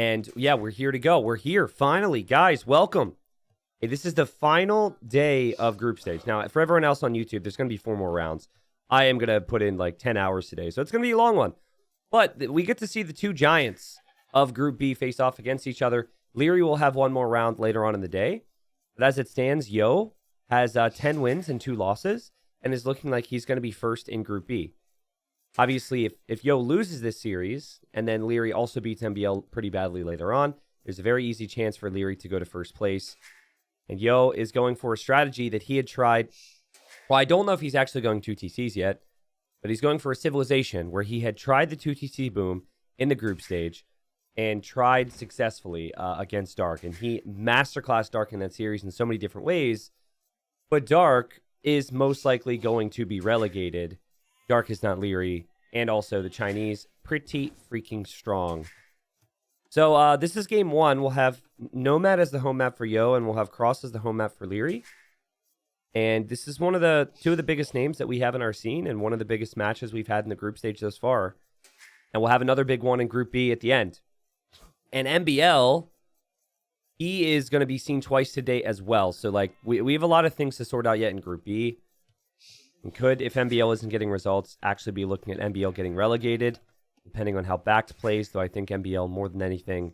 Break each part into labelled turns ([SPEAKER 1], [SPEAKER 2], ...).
[SPEAKER 1] And yeah, we're here to go. We're here, finally. Guys, welcome. Hey, this is the final day of group stage. Now, for everyone else on YouTube, there's going to be 4 more rounds. I am going to put in like 10 hours today, so it's going to be a long one. But we get to see the 2 giants of Group B face off against each other. Leery will have 1 more round later on in the day. But as it stands, Yo has 10 wins and 2 losses and is looking like he's going to be first in Group B. Obviously, if Yo loses this series and then Leery also beats MBL pretty badly later on, there's a very easy chance for Leery to go to first place. And Yo is going for a strategy that he had tried. Well, I don't know if he's actually going 2 TCs yet, but he's going for a civilization where he had tried the 2 TC boom in the group stage and tried successfully against Dark. And he masterclassed Dark in that series in so many different ways. But Dark is most likely going to be relegated. Dark is not Leery. And also the Chinese, pretty freaking strong. So this is game 1. We'll have Nomad as the home map for Yo, and we'll have Cross as the home map for Leery. And this is one of the 2 of the biggest names that we have in our scene and one of the biggest matches we've had in the group stage thus far. And we'll have another big one in Group B at the end. And MBL, he is going to be seen twice today as well. So, like, we have a lot of things to sort out yet in Group B. And could, if MBL isn't getting results, actually be looking at MBL getting relegated, depending on how Backed plays. Though I think MBL, more than anything,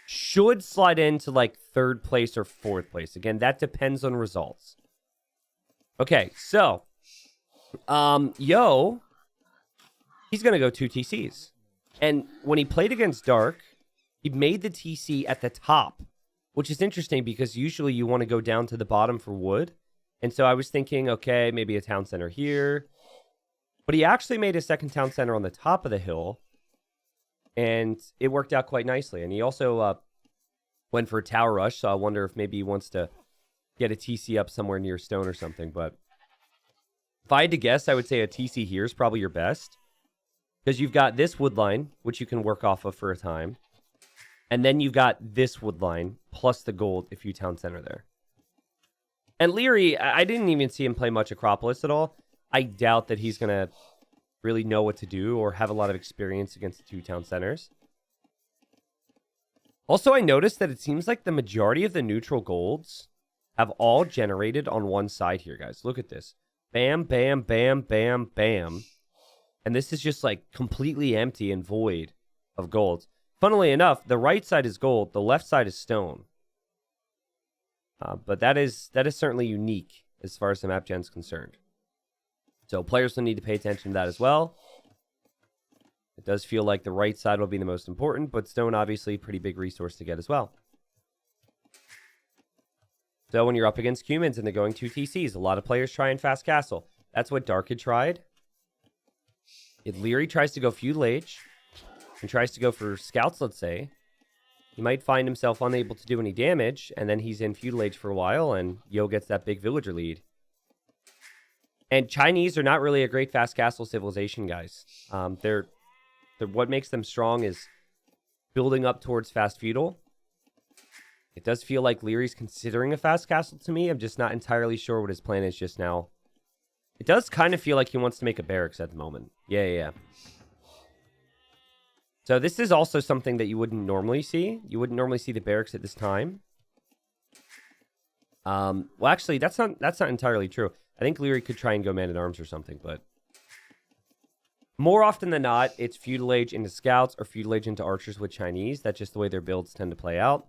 [SPEAKER 1] should slide into, like, 3rd place or 4th place. Again, that depends on results. Okay, so, Yo, he's going to go 2 TCs. And when he played against Dark, he made the TC at the top, which is interesting because usually you want to go down to the bottom for wood. And so I was thinking, okay, maybe a town center here. But he actually made a second town center on the top of the hill. And it worked out quite nicely. And he also went for a tower rush. So I wonder if maybe he wants to get a TC up somewhere near stone or something. But if I had to guess, I would say a TC here is probably your best. Because you've got this wood line, which you can work off of for a time. And then you've got this wood line, plus the gold if you town center there. And Leery, I didn't even see him play much Acropolis at all. I doubt that he's going to really know what to do or have a lot of experience against the 2 town centers. Also, I noticed that it seems like the majority of the neutral golds have all generated on one side here, guys. Look at this. Bam, bam, bam, bam, bam. And this is just like completely empty and void of gold. Funnily enough, the right side is gold, the left side is stone. But that is certainly unique as far as the map gen's concerned. So players will need to pay attention to that as well. It does feel like the right side will be the most important, but stone obviously pretty big resource to get as well. So when you're up against humans and they're going 2 TCs, a lot of players try and fast castle. That's what Dark had tried. If Leery tries to go feudal age and tries to go for scouts, let's say, he might find himself unable to do any damage, and then he's in feudal age for a while, and Yo gets that big villager lead. And Chinese are not really a great fast castle civilization, guys. They're what makes them strong is building up towards fast feudal. It does feel like Leery's considering a fast castle to me. I'm just not entirely sure what his plan is just now. It does kind of feel like he wants to make a barracks at the moment. Yeah. So this is also something that you wouldn't normally see. You wouldn't normally see the barracks at this time. Well, actually, that's not entirely true. I think Leery could try and go man-at-arms or something, but more often than not, it's feudal age into scouts or feudal age into archers with Chinese. That's just the way their builds tend to play out.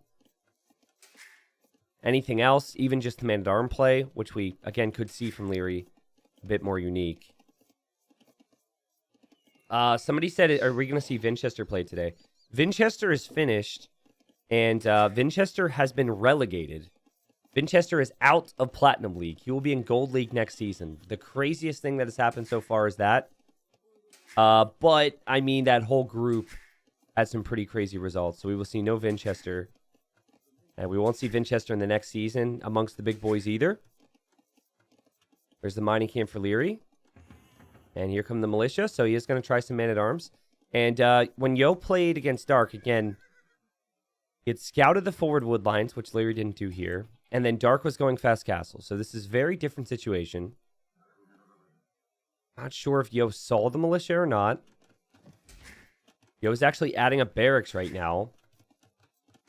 [SPEAKER 1] Anything else, even just the man-at-arm play, which we, again, could see from Leery, a bit more unique. Somebody said, are we going to see Vinchester play today? Vinchester is finished, and Vinchester has been relegated. Vinchester is out of Platinum League. He will be in Gold League next season. The craziest thing that has happened so far is that. But, I mean, that whole group had some pretty crazy results. So we will see no Vinchester. And we won't see Vinchester in the next season amongst the big boys either. There's the mining camp for Leery. And here come the militia. So he is going to try some man-at-arms. And when Yo played against Dark, again, he had scouted the forward wood lines, which Leery didn't do here. And then Dark was going fast castle. So this is a very different situation. Not sure if Yo saw the militia or not. Yo's actually adding a barracks right now.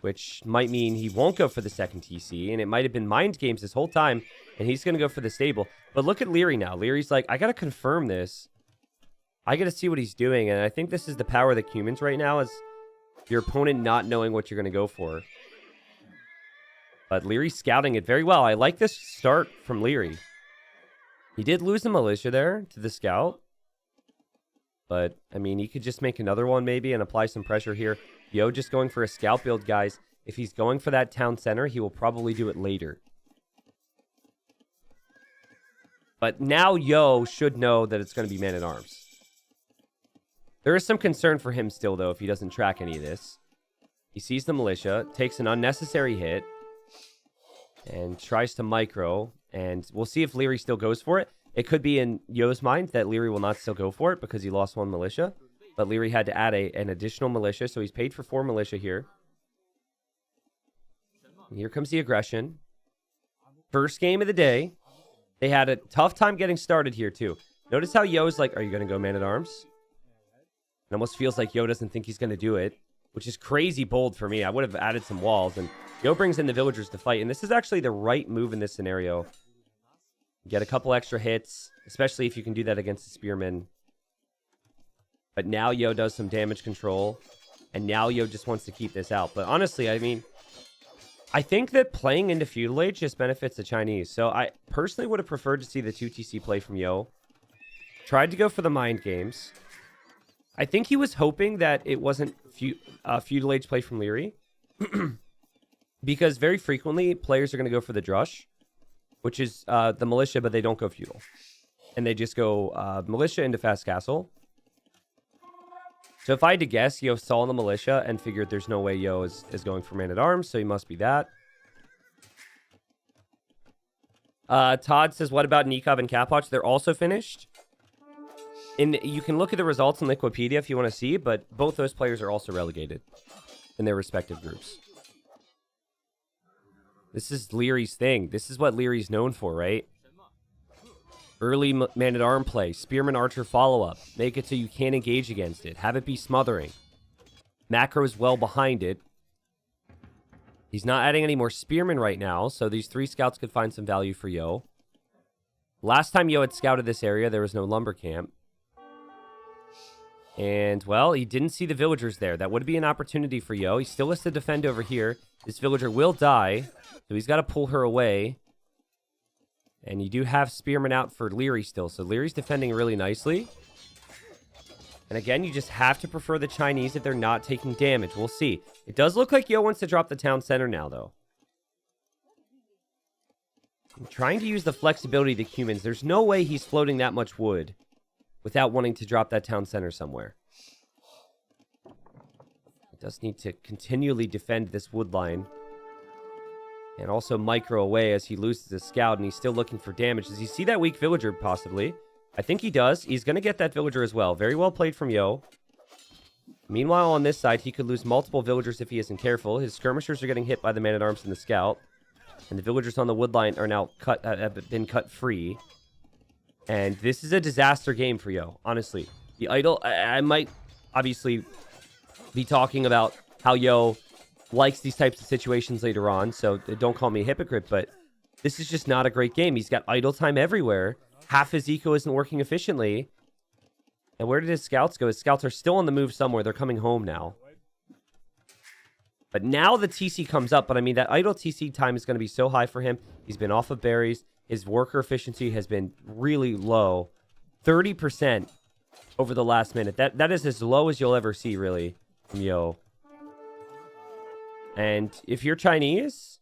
[SPEAKER 1] which might mean he won't go for the second TC, and it might have been mind games this whole time, and he's going to go for the stable. But look at Leery now. Leery's like, I got to confirm this. I got to see what he's doing, and I think this is the power of the humans right now, is your opponent not knowing what you're going to go for. But Leery's scouting it very well. I like this start from Leery. He did lose a militia there to the scout. But, I mean, he could just make another one maybe and apply some pressure here. Yo just going for a scout build, guys. If he's going for that town center, he will probably do it later. But now Yo should know that it's going to be man-at-arms. There is some concern for him still, though, if he doesn't track any of this. He sees the militia, takes an unnecessary hit, and tries to micro. And we'll see if Leery still goes for it. It could be in Yo's mind that Leery will not still go for it because he lost one militia. But Leery had to add an additional militia, so he's paid for 4 militia here. And here comes the aggression. First game of the day. They had a tough time getting started here, too. Notice how Yo's like, are you going to go man-at-arms? It almost feels like Yo doesn't think he's going to do it, which is crazy bold for me. I would have added some walls, and Yo brings in the villagers to fight, and this is actually the right move in this scenario. Get a couple extra hits, especially if you can do that against the spearmen. But now Yo does some damage control, and now Yo just wants to keep this out. But honestly, I mean, I think that playing into Feudal Age just benefits the Chinese. So I personally would have preferred to see the 2TC play from Yo. Tried to go for the mind games. I think he was hoping that it wasn't Feudal Age play from Leery. Because very frequently, players are going to go for the Drush, which is the militia, but they don't go feudal. And they just go militia into fast castle. So if I had to guess, Yo saw the militia and figured there's no way Yo is going for man-at-arms, so he must be that. Todd says, what about Nikov and Capwatch? They're also finished. And you can look at the results in Wikipedia if you want to see, but both those players are also relegated in their respective groups. This is Leery's thing. This is what Leery's known for, right? Early man-at-arm play. Spearman Archer follow-up. Make it so you can't engage against it. Have it be smothering. Macro's well behind it. He's not adding any more spearmen right now, so these 3 scouts could find some value for Yo. Last time Yo had scouted this area, there was no lumber camp. And, well, he didn't see the villagers there. That would be an opportunity for Yo. He still has to defend over here. This villager will die, so he's got to pull her away. And you do have spearmen out for Leery still, so Leery's defending really nicely. And again, you just have to prefer the Chinese if they're not taking damage. We'll see. It does look like Yo wants to drop the town center now, though. I'm trying to use the flexibility of the humans. There's no way he's floating that much wood without wanting to drop that town center somewhere. It does need to continually defend this wood line. And also micro away as he loses a scout, and he's still looking for damage. Does he see that weak villager, possibly? I think he does. He's going to get that villager as well. Very well played from Yo. Meanwhile, on this side, he could lose multiple villagers if he isn't careful. His skirmishers are getting hit by the man-at-arms and the scout. And the villagers on the wood line are now have been cut free. And this is a disaster game for Yo, honestly. The idol, I might obviously be talking about how Yo likes these types of situations later on, so don't call me a hypocrite, but this is just not a great game. He's got idle time everywhere. Half his eco isn't working efficiently. And where did his scouts go? His scouts are still on the move somewhere. They're coming home now. But now the TC comes up, but I mean, that idle TC time is going to be so high for him. He's been off of berries. His worker efficiency has been really low. 30% over the last minute. That is as low as you'll ever see, really, from Yo. And if you're Chinese,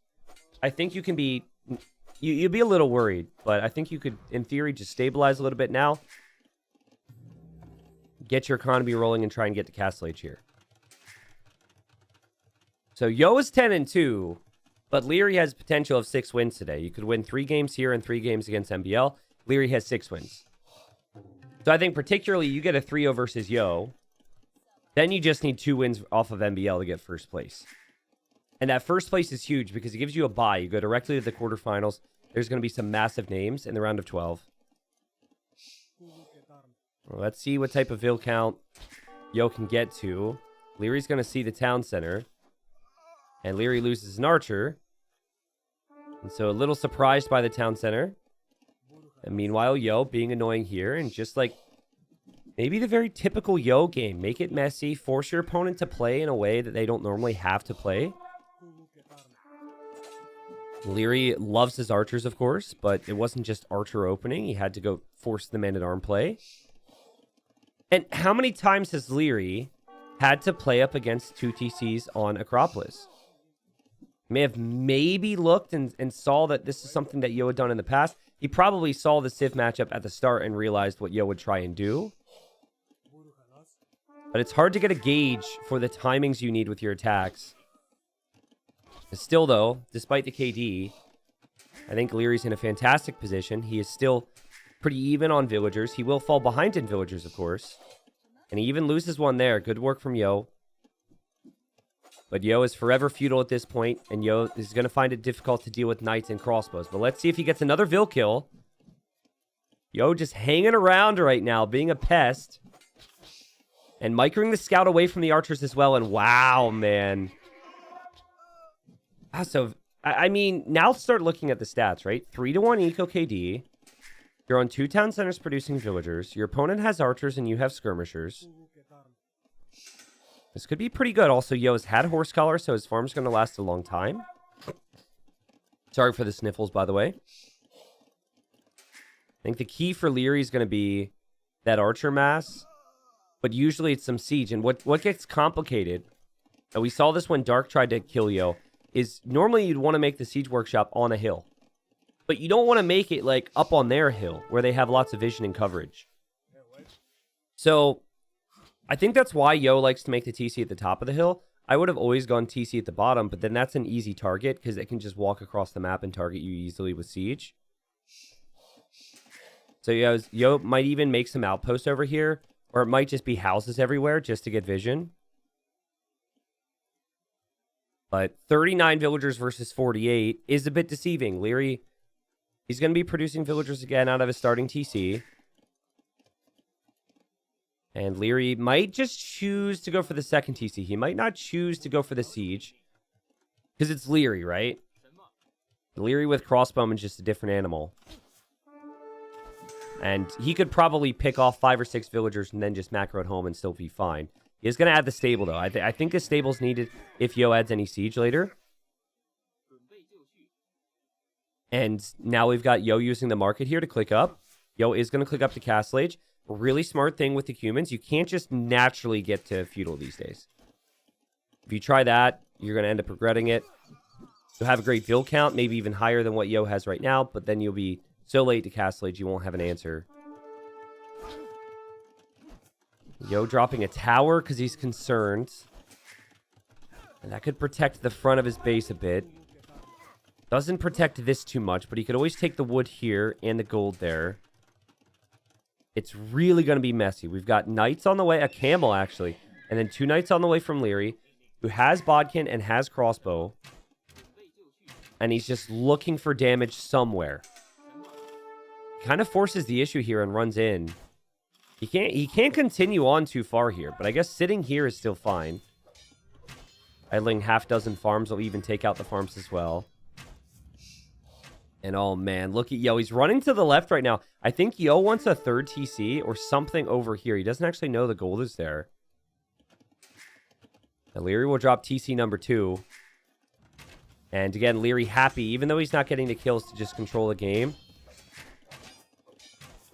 [SPEAKER 1] I think you can be... You'd be a little worried, but I think you could, in theory, just stabilize a little bit now. Get your economy rolling and try and get to Castle Age here. So Yo is 10-2, but Leery has potential of 6 wins today. You could win 3 games here and 3 games against MBL. Leery has 6 wins. So I think particularly you get a 3-0 versus Yo. Then you just need 2 wins off of MBL to get first place. And that first place is huge because it gives you a bye. You go directly to the quarterfinals. There's going to be some massive names in the round of 12. Well, let's see what type of vill count Yo can get to. Leery's going to see the town center. And Leery loses an archer. And so a little surprised by the town center. And meanwhile, Yo being annoying here. And just like maybe the very typical Yo game. Make it messy. Force your opponent to play in a way that they don't normally have to play. Leery loves his archers, of course. But it wasn't just archer opening. He had to go force the man-at-arm play. And how many times has Leery had to play up against 2 TCs on Acropolis? May have maybe looked and saw that this is something that Yo had done in the past. He probably saw the Civ matchup at the start and realized what Yo would try and do. But it's hard to get a gauge for the timings you need with your attacks. Still, though, despite the KD, I think Leery's in a fantastic position. He is still pretty even on villagers. He will fall behind in villagers, of course. And he even loses one there. Good work from Yo. But Yo is forever feudal at this point, and Yo is going to find it difficult to deal with knights and crossbows. But let's see if he gets another Vil kill. Yo just hanging around right now, being a pest. And microing the scout away from the archers as well. And wow, man. So, I mean, now start looking at the stats, right? 3-1 eco KD. You're on 2 town centers producing villagers. Your opponent has archers and you have skirmishers. This could be pretty good. Also, Yo has had horse collar, so his farm's going to last a long time. Sorry for the sniffles, by the way. I think the key for Leery is going to be that archer mass. But usually it's some siege. And what gets complicated, and we saw this when Dark tried to kill Yo, is normally you'd want to make the siege workshop on a hill. But you don't want to make it like up on their hill where they have lots of vision and coverage. So I think that's why Yo likes to make the TC at the top of the hill. I would have always gone TC at the bottom, but then that's an easy target because it can just walk across the map and target you easily with siege. So Yo might even make some outposts over here, or it might just be houses everywhere just to get vision. But 39 villagers versus 48 is a bit deceiving. Leery, he's going to be producing villagers again out of his starting TC. And Leery might just choose to go for the second TC. He might not choose to go for the siege. Because it's Leery, right? Leery with crossbowman is just a different animal. And he could probably pick off 5 or 6 villagers and then just macro at home and still be fine. He is going to add the stable, though. I think the stable's needed if Yo adds any siege later. And now we've got Yo using the market here to click up. Yo is going to click up to Castle Age. A really smart thing with the humans, you can't just naturally get to feudal these days. If you try that, you're going to end up regretting it. You'll have a great Vil count, maybe even higher than what Yo has right now, but then you'll be so late to Castle Age you won't have an answer. Yo dropping a tower because he's concerned. And that could protect the front of his base a bit. Doesn't protect this too much, but he could always take the wood here and the gold there. It's really going to be messy. We've got knights on the way, a camel actually, and then 2 knights on the way from Leery, who has bodkin and has crossbow. And he's just looking for damage somewhere. Kind of forces the issue here and runs in. He can't continue on too far here, but I guess sitting here is still fine. Idling half dozen farms will even take out the farms as well. And oh man, look at Yo. He's running to the left right now. I think Yo wants a 3rd TC or something over here. He doesn't actually know the gold is there. And Leery will drop TC number 2. And again, Leery happy, even though he's not getting the kills, to just control the game.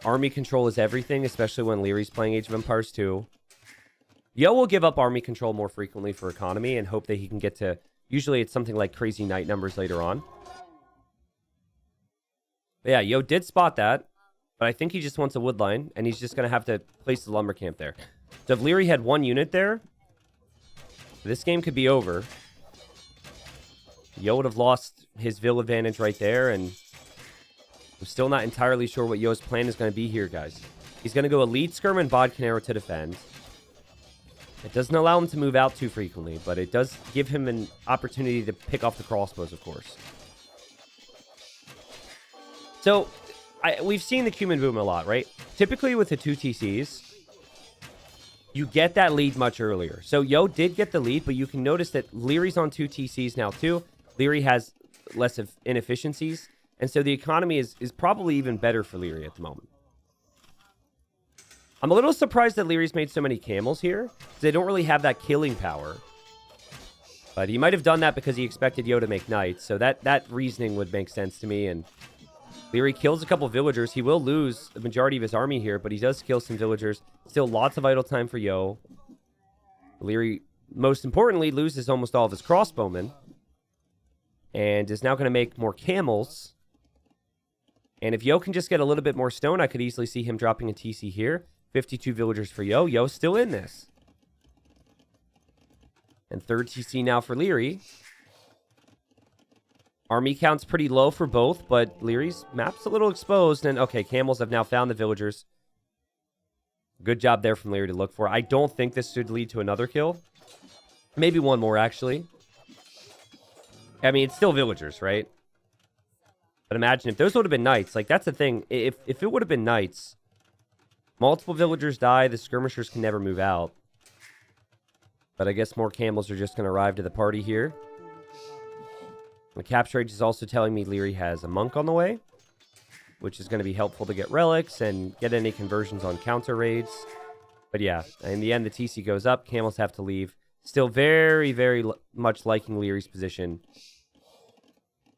[SPEAKER 1] Army control is everything, especially when Leery's playing Age of Empires 2. Yo will give up army control more frequently for economy and hope that he can get to... Usually it's something like crazy knight numbers later on. But yeah, Yo did spot that. But I think he just wants a wood line, and he's just going to have to place the lumber camp there. So if Leery had 1 unit there, this game could be over. Yo would have lost his Vil advantage right there, and... I'm still not entirely sure what Yo's plan is going to be here, guys. He's going to go Elite Skirm and Bodkin Arrow to defend. It doesn't allow him to move out too frequently, but it does give him an opportunity to pick off the crossbows, of course. So, we've seen the Cumin Boom a lot, right? Typically with the 2 TCs, you get that lead much earlier. So Yo did get the lead, but you can notice that Leery's on 2 TCs now too. Leery has less of inefficiencies, and so the economy is probably even better for Leery at the moment. I'm a little surprised that Leery's made so many camels here. They don't really have that killing power. But he might have done that because he expected Yo to make knights. So that reasoning would make sense to me. And Leery kills a couple villagers. He will lose the majority of his army here, but he does kill some villagers. Still lots of idle time for Yo. Leery, most importantly, loses almost all of his crossbowmen. And is now going to make more camels. And if Yo can just get a little bit more stone, I could easily see him dropping a TC here. 52 villagers for Yo. Yo's still in this. And third TC now for Leery. Army count's pretty low for both, but Leery's map's a little exposed. And okay, camels have now found the villagers. Good job there from Leery to look for. I don't think this should lead to another kill. Maybe one more, actually. I mean, it's still villagers, right? But imagine if those would have been knights. Like, that's the thing. If it would have been knights, multiple villagers die, the skirmishers can never move out. But I guess more camels are just going to arrive to the party here. The capture rate is also telling me Leery has a monk on the way, which is going to be helpful to get relics and get any conversions on counter raids. But yeah, in the end, the TC goes up. Camels have to leave. Still very, very much liking Leery's position.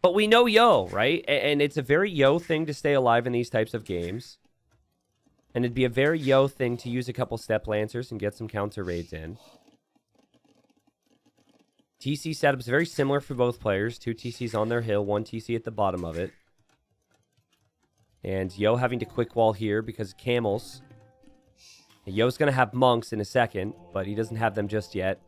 [SPEAKER 1] But we know Yo, right? And it's a very Yo thing to stay alive in these types of games. And it'd be a very Yo thing to use a couple step lancers and get some counter raids in. TC setup's very similar for both players. 2 TCs on their hill, 1 TC at the bottom of it. And Yo having to quick wall here because of camels. And Yo's going to have monks in a second, but he doesn't have them just yet.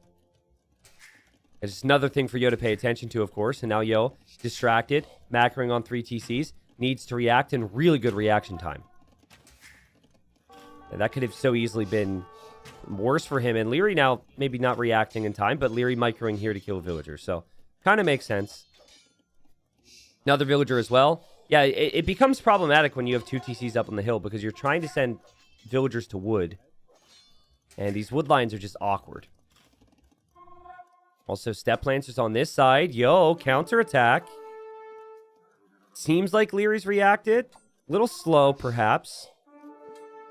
[SPEAKER 1] It's just another thing for Yo to pay attention to, of course. And now Yo, distracted, macroing on 3 TCs, needs to react in really good reaction time. And that could have so easily been worse for him. And Leery now maybe not reacting in time, but Leery microing here to kill villagers. So kind of makes sense. Another villager as well. Yeah, it becomes problematic when you have 2 TCs up on the hill because you're trying to send villagers to wood. And these wood lines are just awkward. Also, step lancers on this side. Yo, counterattack. Seems like Leery's reacted. A little slow, perhaps.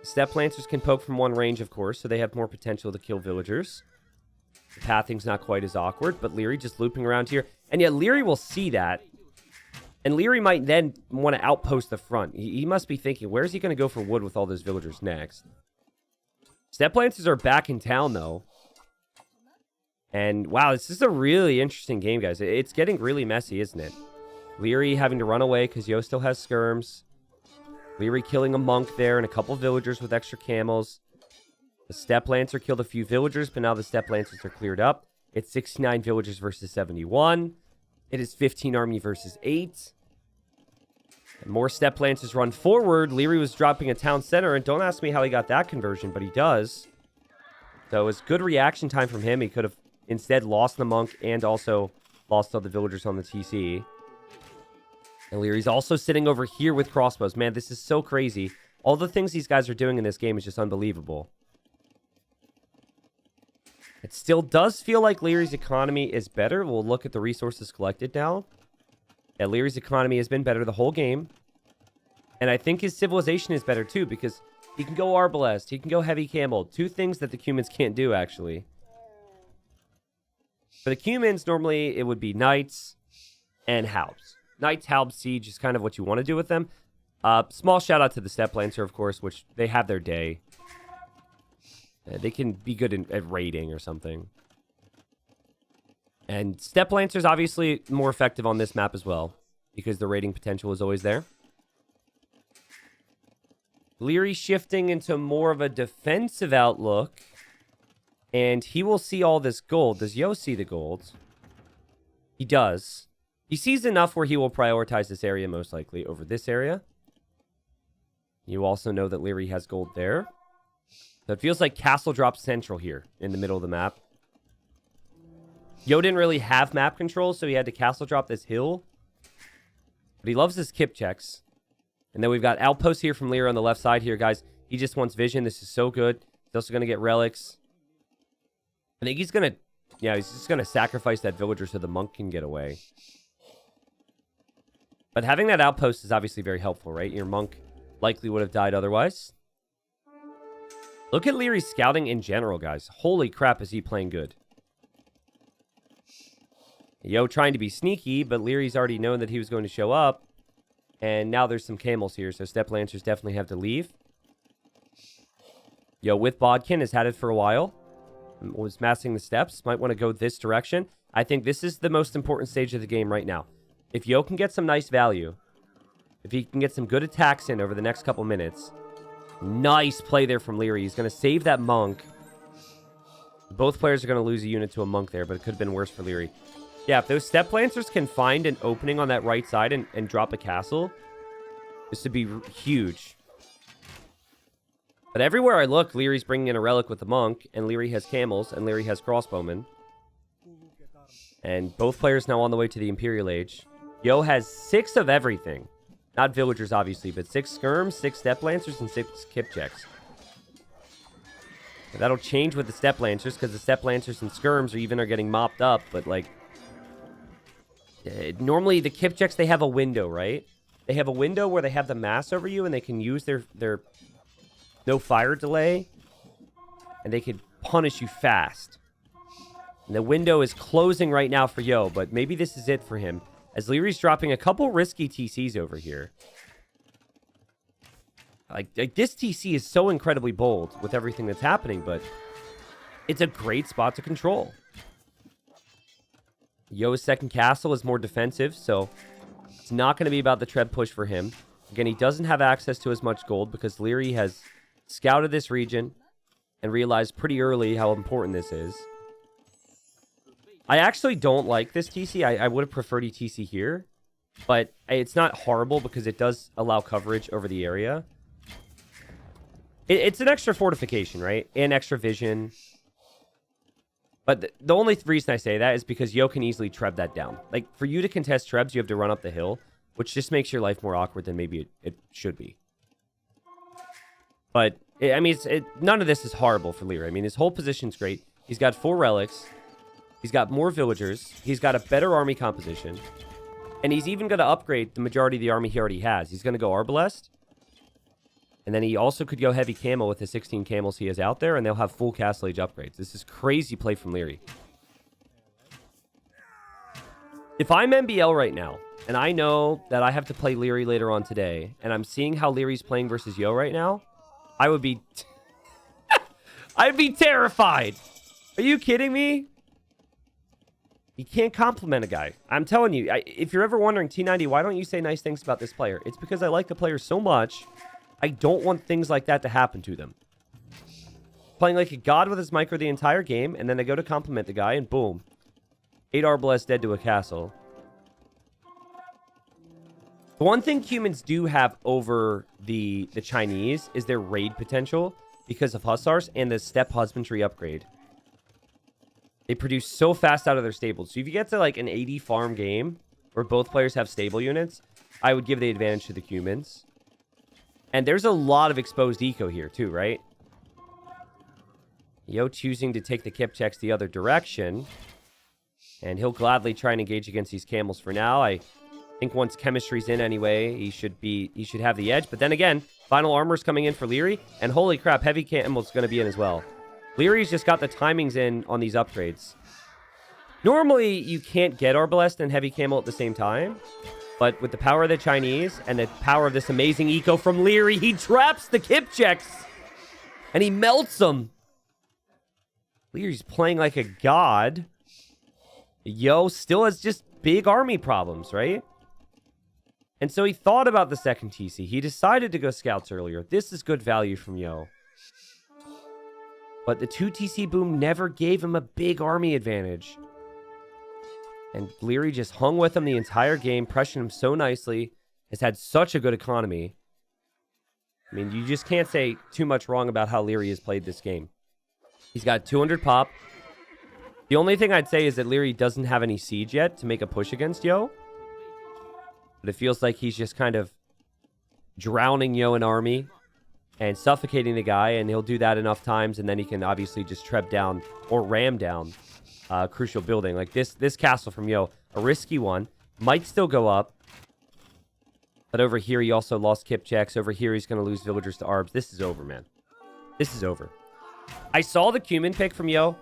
[SPEAKER 1] Step lancers can poke from one range, of course, so they have more potential to kill villagers. The pathing's not quite as awkward, but Leery just looping around here. And yet Leery will see that. And Leery might then want to outpost the front. He must be thinking, where's he going to go for wood with all those villagers next? Step lancers are back in town, though. And, wow, this is a really interesting game, guys. It's getting really messy, isn't it? Leery having to run away because Yo still has skirms. Leery killing a monk there and a couple villagers with extra camels. The Step Lancer killed a few villagers, but now the Step Lancers are cleared up. It's 69 villagers versus 71. It is 15 army versus 8. And more Step Lancers run forward. Leery was dropping a town center, and don't ask me how he got that conversion, but he does. So it was good reaction time from him. He could have instead lost the monk and also lost all the villagers on the TC. And Leery's also sitting over here with crossbows. Man, this is so crazy. All the things these guys are doing in this game is just unbelievable. It still does feel like Leery's economy is better. We'll look at the resources collected now. Yeah, Leery's economy has been better the whole game. And I think his civilization is better too, because he can go Arbalest, he can go Heavy Camel. 2 things that the Cumans can't do, actually. For the Cumans, normally it would be Knights and Halbs. Knights, Halbs, Siege is kind of what you want to do with them. Small shout out to the Step Lancer, of course, which they have their day. They can be good at raiding or something. And Step Lancer's obviously more effective on this map as well, because the raiding potential is always there. Leery shifting into more of a defensive outlook. And he will see all this gold. Does Yo see the gold? He does. He sees enough where he will prioritize this area most likely over this area. You also know that Leery has gold there. So it feels like Castle drops central here in the middle of the map. Yo didn't really have map control, so he had to castle drop this hill. But he loves his kip checks. And then we've got outposts here from Leery on the left side here, guys. He just wants vision. This is so good. He's also going to get relics. I think he's going to... Yeah, he's just going to sacrifice that villager so the monk can get away. But having that outpost is obviously very helpful, right? Your monk likely would have died otherwise. Look at Leery's scouting in general, guys. Holy crap, is he playing good. Yo trying to be sneaky, but Leery's already known that he was going to show up. And now there's some camels here, so Step Lancers definitely have to leave. Yo, with Bodkin has had it for a while. Was massing the steps. Might want to go this direction. I think this is the most important stage of the game right now. If Yo can get some nice value, if he can get some good attacks in over the next couple minutes, nice play there from Leery. He's going to save that monk. Both players are going to lose a unit to a monk there, but it could have been worse for Leery. Yeah, if those Step Lancers can find an opening on that right side and drop a castle, this would be huge. But everywhere I look, Leery's bringing in a Relic with the monk, and Leery has camels, and Leery has crossbowmen. And both players now on the way to the Imperial Age. Yo has 6 of everything. Not villagers, obviously, but 6 skirms, 6 Step Lancers, and 6 Kipchaks. That'll change with the Step Lancers, because the Step Lancers and skirms are getting mopped up, but, like... normally, the Kipchaks, they have a window, right? They have a window where they have the mass over you, and they can use their no fire delay, and they can punish you fast. And the window is closing right now for Yo, but maybe this is it for him, as Leery's dropping a couple risky TCs over here. Like this TC is so incredibly bold with everything that's happening, but it's a great spot to control. Yo's second castle is more defensive, so it's not going to be about the tread push for him. Again, he doesn't have access to as much gold because Leery has scouted this region and realized pretty early how important this is. I actually don't like this TC. I would have preferred TC here, but it's not horrible because it does allow coverage over the area. It's an extra fortification, right? And extra vision. But the only reason I say that is because Yo can easily treb that down. Like, for you to contest trebs, you have to run up the hill, which just makes your life more awkward than maybe it should be. But, I mean, none of this is horrible for Leery. I mean, his whole position's great. He's got 4 relics. He's got more villagers. He's got a better army composition. And he's even going to upgrade the majority of the army he already has. He's going to go Arbalest. And then he also could go heavy camo with the 16 camels he has out there, and they'll have full Castle Age upgrades. This is crazy play from Leery. If I'm MBL right now, and I know that I have to play Leery later on today, and I'm seeing how Leery's playing versus Yo right now, I would be... I'd be terrified! Are you kidding me? You can't compliment a guy. I'm telling you, if you're ever wondering, T90, why don't you say nice things about this player? It's because I like the player so much... I don't want things like that to happen to them. Playing like a god with his micro the entire game, and then I go to compliment the guy, and boom. 8 Arbalest dead to a castle. The one thing humans do have over the Chinese is their raid potential because of Hussars and the Steppe Husbandry upgrade. They produce so fast out of their stables. So if you get to like an 80 farm game where both players have stable units, I would give the advantage to the humans. And there's a lot of exposed eco here, too, right? Yo choosing to take the Kipchaks the other direction. And he'll gladly try and engage against these camels for now. I think once chemistry's in anyway, he should have the edge. But then again, final armor's coming in for Leery. And holy crap, heavy camel's going to be in as well. Leery's just got the timings in on these upgrades. Normally, you can't get Arbalest and heavy camel at the same time. But with the power of the Chinese and the power of this amazing eco from Leery, he traps the Kipchaks. And he melts them. Leery's playing like a god. Yo still has just big army problems, right? And so he thought about the second TC. He decided to go scouts earlier. This is good value from Yo. But the 2 TC boom never gave him a big army advantage. And Leery just hung with him the entire game, pressuring him so nicely. Has had such a good economy. I mean, you just can't say too much wrong about how Leery has played this game. He's got 200 pop. The only thing I'd say is that Leery doesn't have any siege yet to make a push against Yo. But it feels like he's just kind of drowning Yo in army. and suffocating the guy, and he'll do that enough times, and then he can obviously just treb down or ram down a crucial building. Like this castle from Yo, a risky one. Might still go up. But over here, he also lost kip checks. Over here, he's going to lose villagers to arbs. This is over, man. This is over. I saw the Cumin pick from Yo,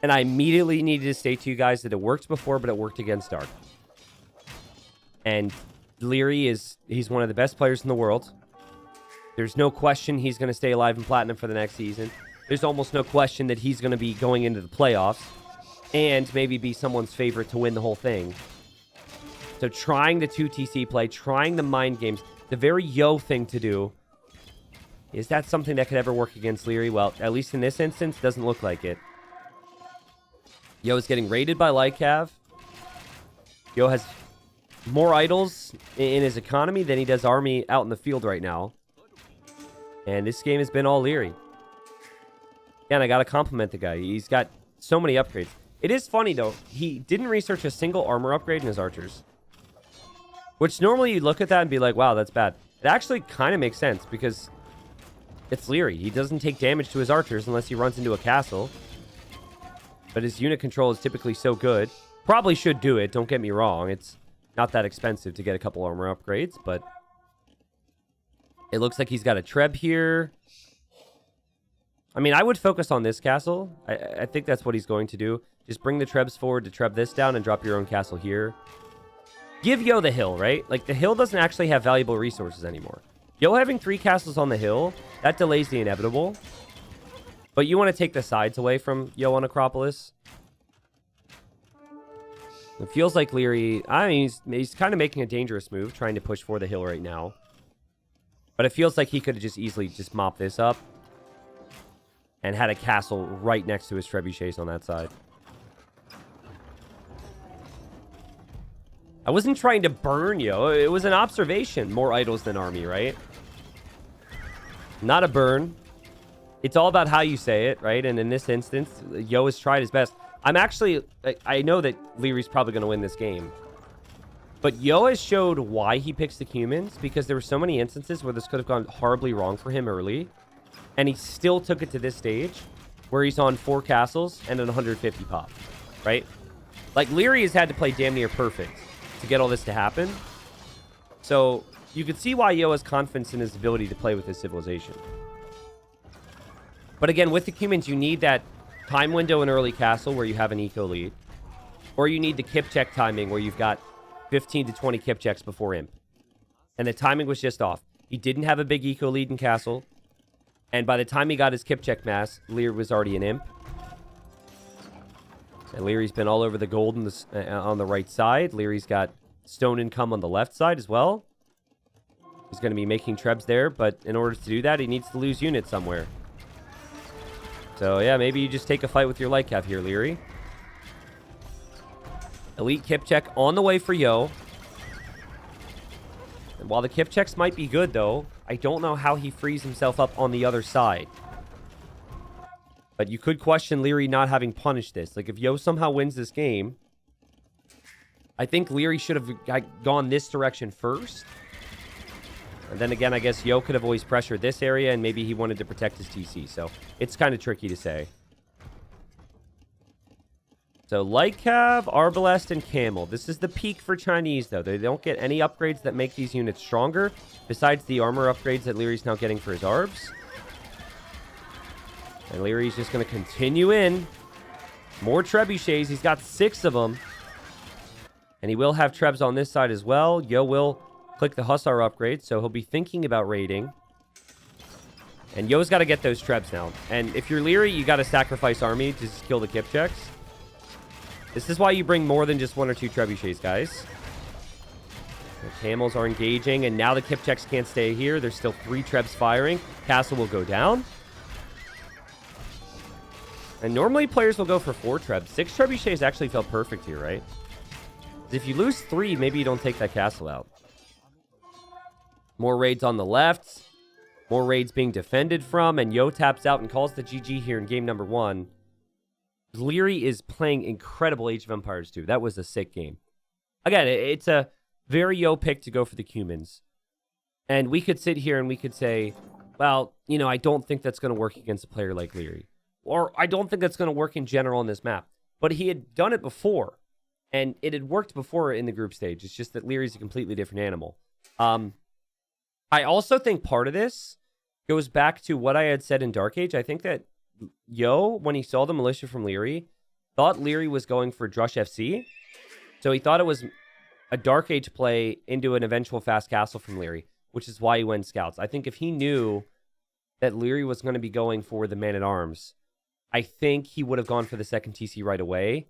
[SPEAKER 1] and I immediately needed to say to you guys that it worked before, but it worked against Dark. And Leery he's one of the best players in the world. There's no question he's going to stay alive in Platinum for the next season. There's almost no question that he's going to be going into the playoffs and maybe be someone's favorite to win the whole thing. So trying the 2TC play, trying the mind games, the very Yo thing to do. Is that something that could ever work against Leery? Well, at least in this instance, doesn't look like it. Yo is getting raided by Lycav. Yo has more idols in his economy than he does army out in the field right now. And this game has been all Leery. And I got to compliment the guy. He's got so many upgrades. It is funny, though. He didn't research a single armor upgrade in his archers. Which normally you look at that and be like, wow, that's bad. It actually kind of makes sense because it's Leery. He doesn't take damage to his archers unless he runs into a castle. But his unit control is typically so good. Probably should do it, don't get me wrong. It's not that expensive to get a couple armor upgrades, but it looks like he's got a Treb here. I mean, I would focus on this castle. I think that's what he's going to do. Just bring the Trebs forward to Treb this down and drop your own castle here. Give Yo the hill, right? Like, the hill doesn't actually have valuable resources anymore. Yo having 3 castles on the hill, that delays the inevitable. But you want to take the sides away from Yo on Acropolis. It feels like Leery... I mean, he's kind of making a dangerous move, trying to push for the hill right now. But it feels like he could have just easily just mopped this up. And had a castle right next to his trebuchets on that side. I wasn't trying to burn Yo. It was an observation. More idols than army, right? Not a burn. It's all about how you say it, right? And in this instance, Yo has tried his best. I'm actually... I know that Leery's probably going to win this game. But Yo has showed why he picks the Cumins, because there were so many instances where this could have gone horribly wrong for him early. And he still took it to this stage, where he's on 4 castles and an 150 pop, right? Like, Leery has had to play damn near perfect to get all this to happen. So, you could see why Yo has confidence in his ability to play with his civilization. But again, with the Cumins, you need that time window in early castle where you have an eco lead. Or you need the kip check timing where you've got 15 to 20 kip checks before imp. And the timing was just off. He didn't have a big eco lead in castle. And by the time he got his kip check mass, Leery was already an imp. And Leery's been all over the gold on the right side. Leery's got stone income on the left side as well. He's going to be making trebs there, but in order to do that, he needs to lose units somewhere. So, yeah, maybe you just take a fight with your Lycav here, Leery. Elite kip check on the way for Yo. And while the kip checks might be good, though, I don't know how he frees himself up on the other side. But you could question Leery not having punished this. Like, if Yo somehow wins this game, I think Leery should have gone this direction first. And then again, I guess Yo could have always pressured this area, and maybe he wanted to protect his TC. So, it's kind of tricky to say. So, Lycav, Arbalest, and Camel. This is the peak for Chinese, though. They don't get any upgrades that make these units stronger, besides the armor upgrades that Leery's now getting for his Arbs. And Leery's just going to continue in. More trebuchets. He's got 6 of them. And he will have trebs on this side as well. Yo will click the Hussar upgrade, so he'll be thinking about raiding. And Yo's got to get those trebs now. And if you're Leery, you got to sacrifice army to just kill the kip checks. This is why you bring more than just 1 or 2 trebuchets, guys. The camels are engaging, and now the kip checks can't stay here. There's still 3 trebs firing. Castle will go down. And normally players will go for 4 trebs. 6 trebuchets actually felt perfect here, right? If you lose 3, maybe you don't take that castle out. More raids on the left. More raids being defended from. And Yo taps out and calls the GG here in game number 1. Leery is playing incredible Age of Empires 2. That was a sick game. Again, it's a very Yo pick to go for the Cumins. And we could sit here and we could say, well, you know, I don't think that's going to work against a player like Leery. Or I don't think that's going to work in general on this map. But he had done it before. And it had worked before in the group stage. It's just that Leery's a completely different animal. I also think part of this goes back to what I had said in Dark Age. I think that Yo, when he saw the militia from Leery, thought Leery was going for Drush FC. So he thought it was a Dark Age play into an eventual fast castle from Leery, which is why he went scouts. I think if he knew that Leery was going to be going for the man-at-arms, I think he would have gone for the second TC right away,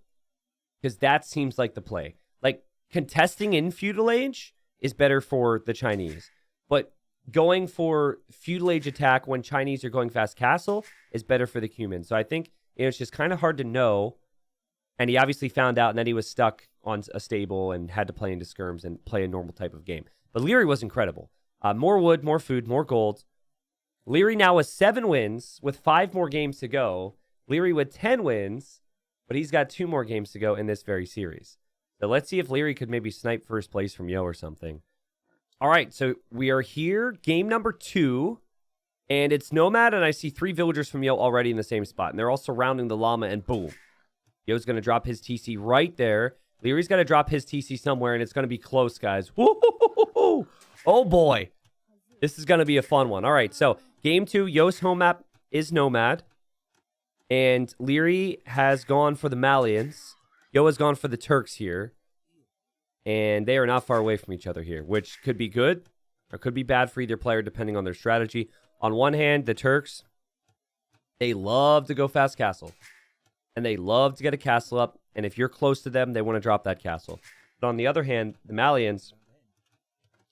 [SPEAKER 1] because that seems like the play. Like, contesting in Feudal Age is better for the Chinese, but going for Feudal Age attack when Chinese are going fast castle is better for the Cuman. So I think it's just kind of hard to know, and he obviously found out, and then he was stuck on a stable and had to play into skirms and play a normal type of game. But Leery was incredible. More wood, more food, more gold. Leery now has 7 wins with 5 more games to go. Leery with 10 wins, but he's got 2 more games to go in this very series. So let's see if Leery could maybe snipe first place from Yo or something. All right, so we are here, game number 2, and it's Nomad, and I see 3 villagers from Yo already in the same spot, and they're all surrounding the llama, and boom. Yo's going to drop his TC right there. Leery's got to drop his TC somewhere, and it's going to be close, guys. Woo-hoo-hoo-hoo-hoo. Oh, boy. This is going to be a fun one. All right, so game 2, Yo's home map is Nomad, and Leery has gone for the Malians. Yo has gone for the Turks here. And they are not far away from each other here, which could be good or could be bad for either player depending on their strategy. On one hand, the Turks, they love to go fast castle. And they love to get a castle up. And if you're close to them, they want to drop that castle. But on the other hand, the Malians,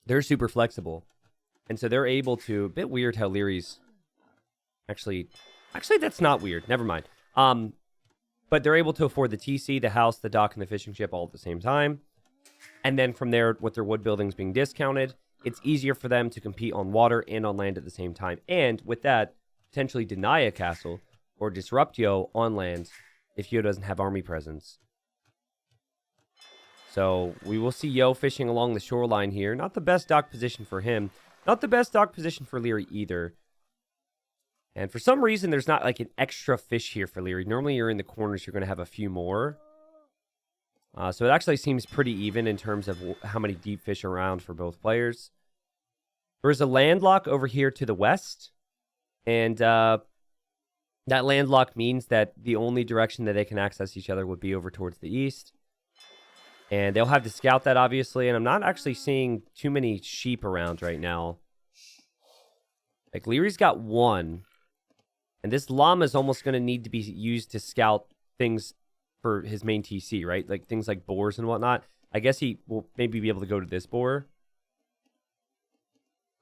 [SPEAKER 1] they're super flexible. And so they're able to... A bit weird how Leery's... Actually, that's not weird. Never mind. But they're able to afford the TC, the house, the dock, and the fishing ship all at the same time. And then from there, with their wood buildings being discounted, it's easier for them to compete on water and on land at the same time. And with that, potentially deny a castle or disrupt Yo on land if Yo doesn't have army presence. So we will see Yo fishing along the shoreline here. Not the best dock position for him. Not the best dock position for Leery either. And for some reason, there's not like an extra fish here for Leery. Normally, you're in the corners, you're going to have a few more. So it actually seems pretty even in terms of how many deep fish are around for both players. There's a landlock over here to the west. And that landlock means that the only direction that they can access each other would be over towards the east. And they'll have to scout that, obviously. And I'm not actually seeing too many sheep around right now. Like, Leery's got 1. And this llama is almost going to need to be used to scout things for his main TC, right? Like things like boars and whatnot. I guess he will maybe be able to go to this boar.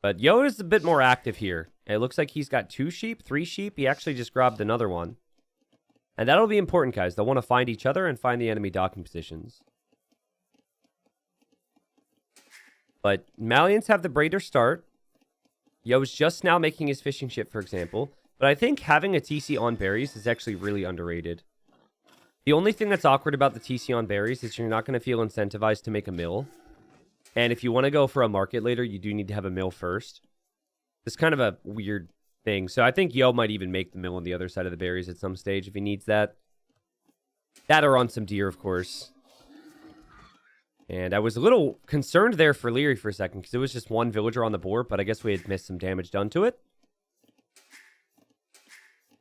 [SPEAKER 1] But Yo is a bit more active here. It looks like he's got 2 sheep, 3 sheep. He actually just grabbed another one. And that'll be important, guys. They'll want to find each other and find the enemy docking positions. But Malians have the brighter start. Yo's just now making his fishing ship, for example. But I think having a TC on berries is actually really underrated. The only thing that's awkward about the TC on berries is you're not going to feel incentivized to make a mill. And if you want to go for a market later, you do need to have a mill first. It's kind of a weird thing. So I think Yo might even make the mill on the other side of the berries at some stage if he needs that. That or on some deer, of course. And I was a little concerned there for Leery for a second because it was just 1 villager on the board, but I guess we had missed some damage done to it.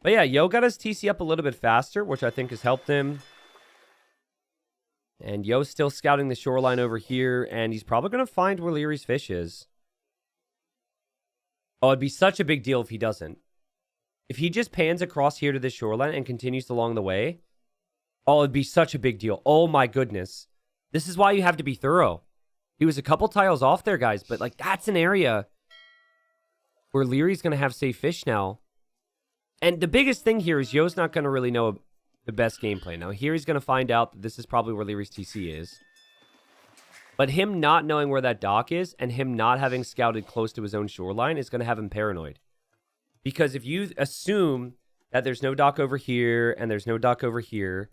[SPEAKER 1] But yeah, Yo got his TC up a little bit faster, which I think has helped him. And Yo's still scouting the shoreline over here, and he's probably going to find where Leery's fish is. Oh, it'd be such a big deal if he doesn't. If he just pans across here to the shoreline and continues along the way, oh, it'd be such a big deal. Oh my goodness. This is why you have to be thorough. He was a couple tiles off there, guys, but like that's an area where Leery's going to have safe fish now. And the biggest thing here is Yo's not going to really know the best gameplay. Now, here he's going to find out that this is probably where Leery's TC is. But him not knowing where that dock is and him not having scouted close to his own shoreline is going to have him paranoid. Because if you assume that there's no dock over here and there's no dock over here,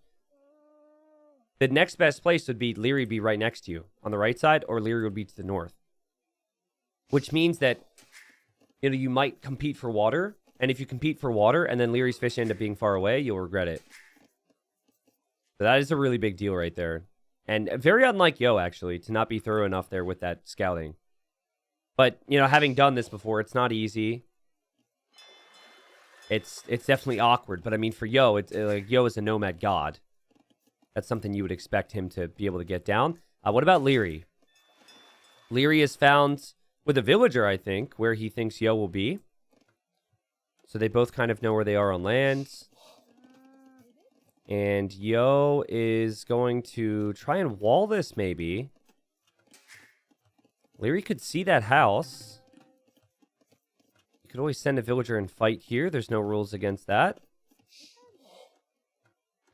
[SPEAKER 1] the next best place would be Leery be right next to you on the right side, or Leery would be to the north. Which means that you know, you might compete for water. And if you compete for water and then Leery's fish end up being far away, you'll regret it. So that is a really big deal right there. And very unlike Yo, actually, to not be thorough enough there with that scouting. But, you know, having done this before, it's not easy. It's definitely awkward. But, I mean, for Yo, it's like Yo is a Nomad god. That's something you would expect him to be able to get down. What about Leery? Leery is found with a villager, I think, where he thinks Yo will be. So they both kind of know where they are on land. And Yo is going to try and wall this, maybe. Leery could see that house. You could always send a villager and fight here. There's no rules against that.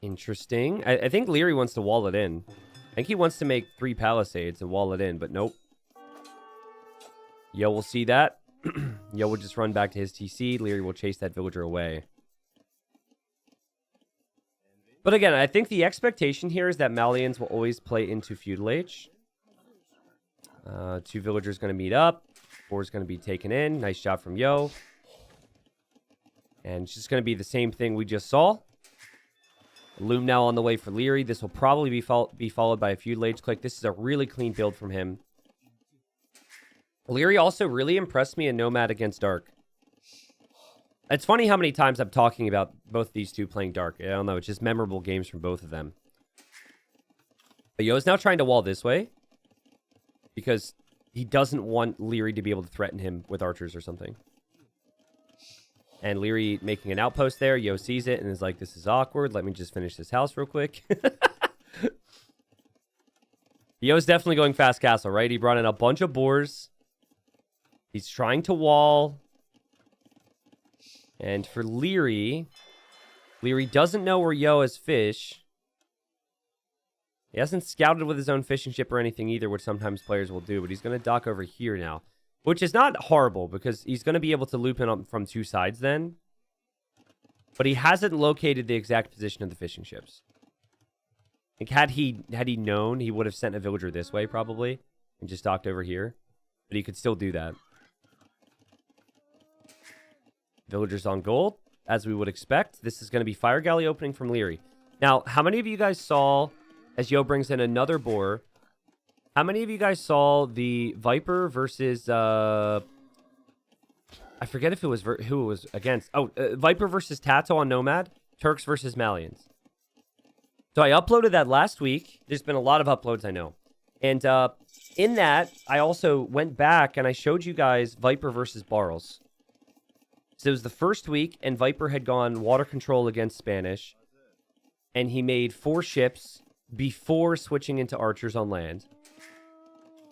[SPEAKER 1] Interesting. I think Leery wants to wall it in. I think he wants to make 3 palisades and wall it in, but nope. Yo will see that. Yo will just run back to his TC. Leery will chase that villager away. But again, I think the expectation here is that Malians will always play into Feudal Age. 2 villagers going to meet up. 4 is going to be taken in. Nice job from Yo. And it's just going to be the same thing we just saw. Loom now on the way for Leery. This will probably be followed by a Feudal Age click. This is a really clean build from him. Leery also really impressed me in Nomad against Dark. It's funny how many times I'm talking about both these two playing Dark. I don't know. It's just memorable games from both of them. But Yo's now trying to wall this way. Because he doesn't want Leery to be able to threaten him with archers or something. And Leery making an outpost there. Yo sees it and is like, this is awkward. Let me just finish this house real quick. Yo's definitely going fast castle, right? He brought in a bunch of boars. He's trying to wall. And for Leery, Leery doesn't know where Yo has fish. He hasn't scouted with his own fishing ship or anything either, which sometimes players will do. But he's going to dock over here now. Which is not horrible, because he's going to be able to loop in up from 2 sides then. But he hasn't located the exact position of the fishing ships. Like, had he known, he would have sent a villager this way, probably. And just docked over here. But he could still do that. Villagers on gold, as we would expect. This is going to be Fire Galley opening from Leery. Now, how many of you guys saw, as Yo brings in another boar, how many of you guys saw the Viper versus, I forget if it was, who it was against. Oh, Viper versus Tato on Nomad, Turks versus Malians. So I uploaded that last week. There's been a lot of uploads, I know. And in that, I also went back and I showed you guys Viper versus Barles. So it was the first week, and Viper had gone water control against Spanish. And he made 4 ships before switching into archers on land.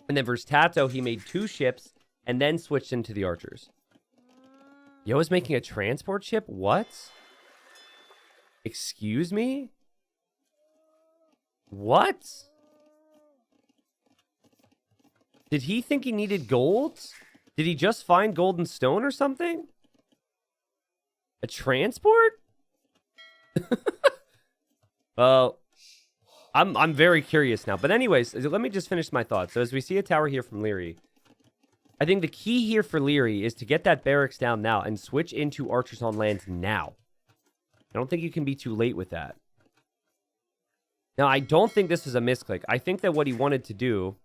[SPEAKER 1] And then versus Tato, he made 2 ships and then switched into the archers. Yo is making a transport ship? What? Excuse me? What? Did he think he needed gold? Did he just find gold and stone or something? A transport? Well, I'm very curious now. But anyways, let me just finish my thoughts. So as we see a tower here from Leery, I think the key here for Leery is to get that barracks down now and switch into archers on land now. I don't think you can be too late with that. Now, I don't think this was a misclick. I think that what he wanted to do,